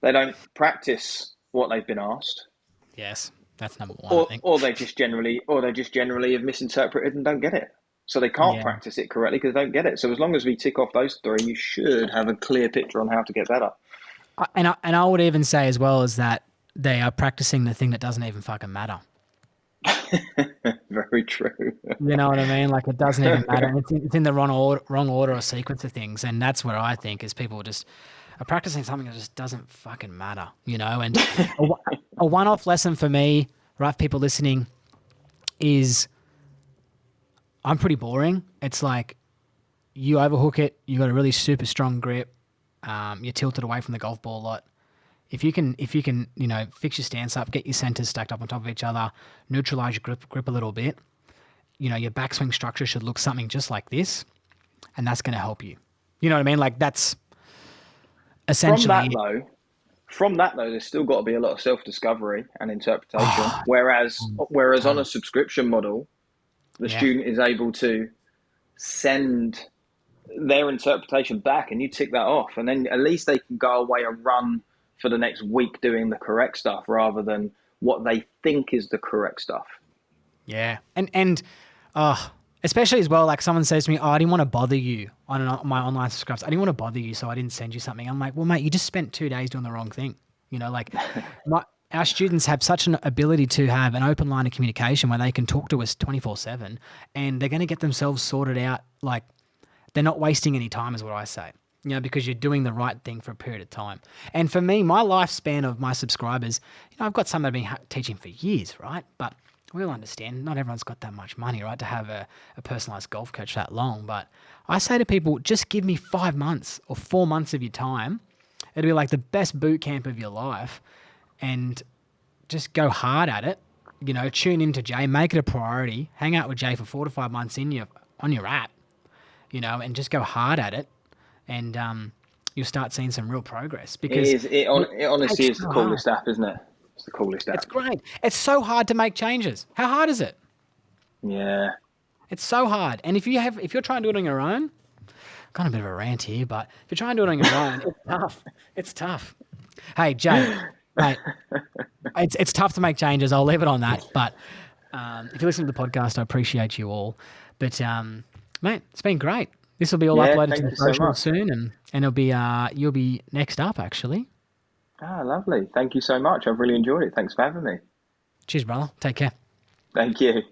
they don't practice what they've been asked, Yes, that's number one, I or think. or they just generally have misinterpreted and don't get it. So they can't Yeah. practice it correctly because they don't get it. So as long as we tick off those three, you should have a clear picture on how to get better. And I would even say as well as that they are practicing the thing that doesn't even fucking matter. Very true. You know what I mean? Like it doesn't even matter. And it's in the wrong order or sequence of things. And that's where I think is people just are practicing something that just doesn't fucking matter. And a one-off lesson for me, right? For people listening, is I'm pretty boring. It's like you overhook it, you got a really super strong grip, you're tilted away from the golf ball a lot. If you can, fix your stance up, get your centers stacked up on top of each other, neutralize your grip a little bit. Your backswing structure should look something just like this, and that's going to help you. You know what I mean? Like that's From that essentially it. though, From that though, there's still got to be a lot of self-discovery and interpretation. Oh, Whereas on a tons. subscription model, the Yeah. student is able to send their interpretation back, and you tick that off, and then at least they can go away and run for the next week doing the correct stuff rather than what they think is the correct stuff. Yeah. Uh, especially as well, like someone says to me, "Oh, I didn't want to bother you on my online subscribes. I didn't want to bother you, so I didn't send you something." I'm like, "Well, mate, you just spent 2 days doing the wrong thing." Like our students have such an ability to have an open line of communication where they can talk to us 24/7, and they're going to get themselves sorted out. Like they're not wasting any time, is what I say. Because you're doing the right thing for a period of time. And for me, my lifespan of my subscribers, I've got some that have been teaching for years, right? But we all understand not everyone's got that much money, right, to have a personalized golf coach that long. But I say to people, just give me 5 months or 4 months of your time. It'll be like the best boot camp of your life. And just go hard at it. Tune into Jay, make it a priority, hang out with Jay for 4 to 5 months on your app, and just go hard at it. And you'll start seeing some real progress It because is. It honestly takes is the so hard. coolest app, isn't it? It's the coolest It's app. great. It's so hard to make changes. How hard is it? Yeah. It's so hard. And if you're trying to do it on your own, kind of a bit of a rant here, but if you're trying to do it on your own, it's tough. It's tough. Hey, Jay, mate, it's tough to make changes. I'll leave it on that. But if you listen to the podcast, I appreciate you all. But mate, it's been great. This will be all Yeah. uploaded to Thank the you so social much. soon, and it'll be you'll be next up actually. Ah, lovely. Thank you so much. I've really enjoyed it. Thanks for having me. Cheers, brother. Take care. Thank you.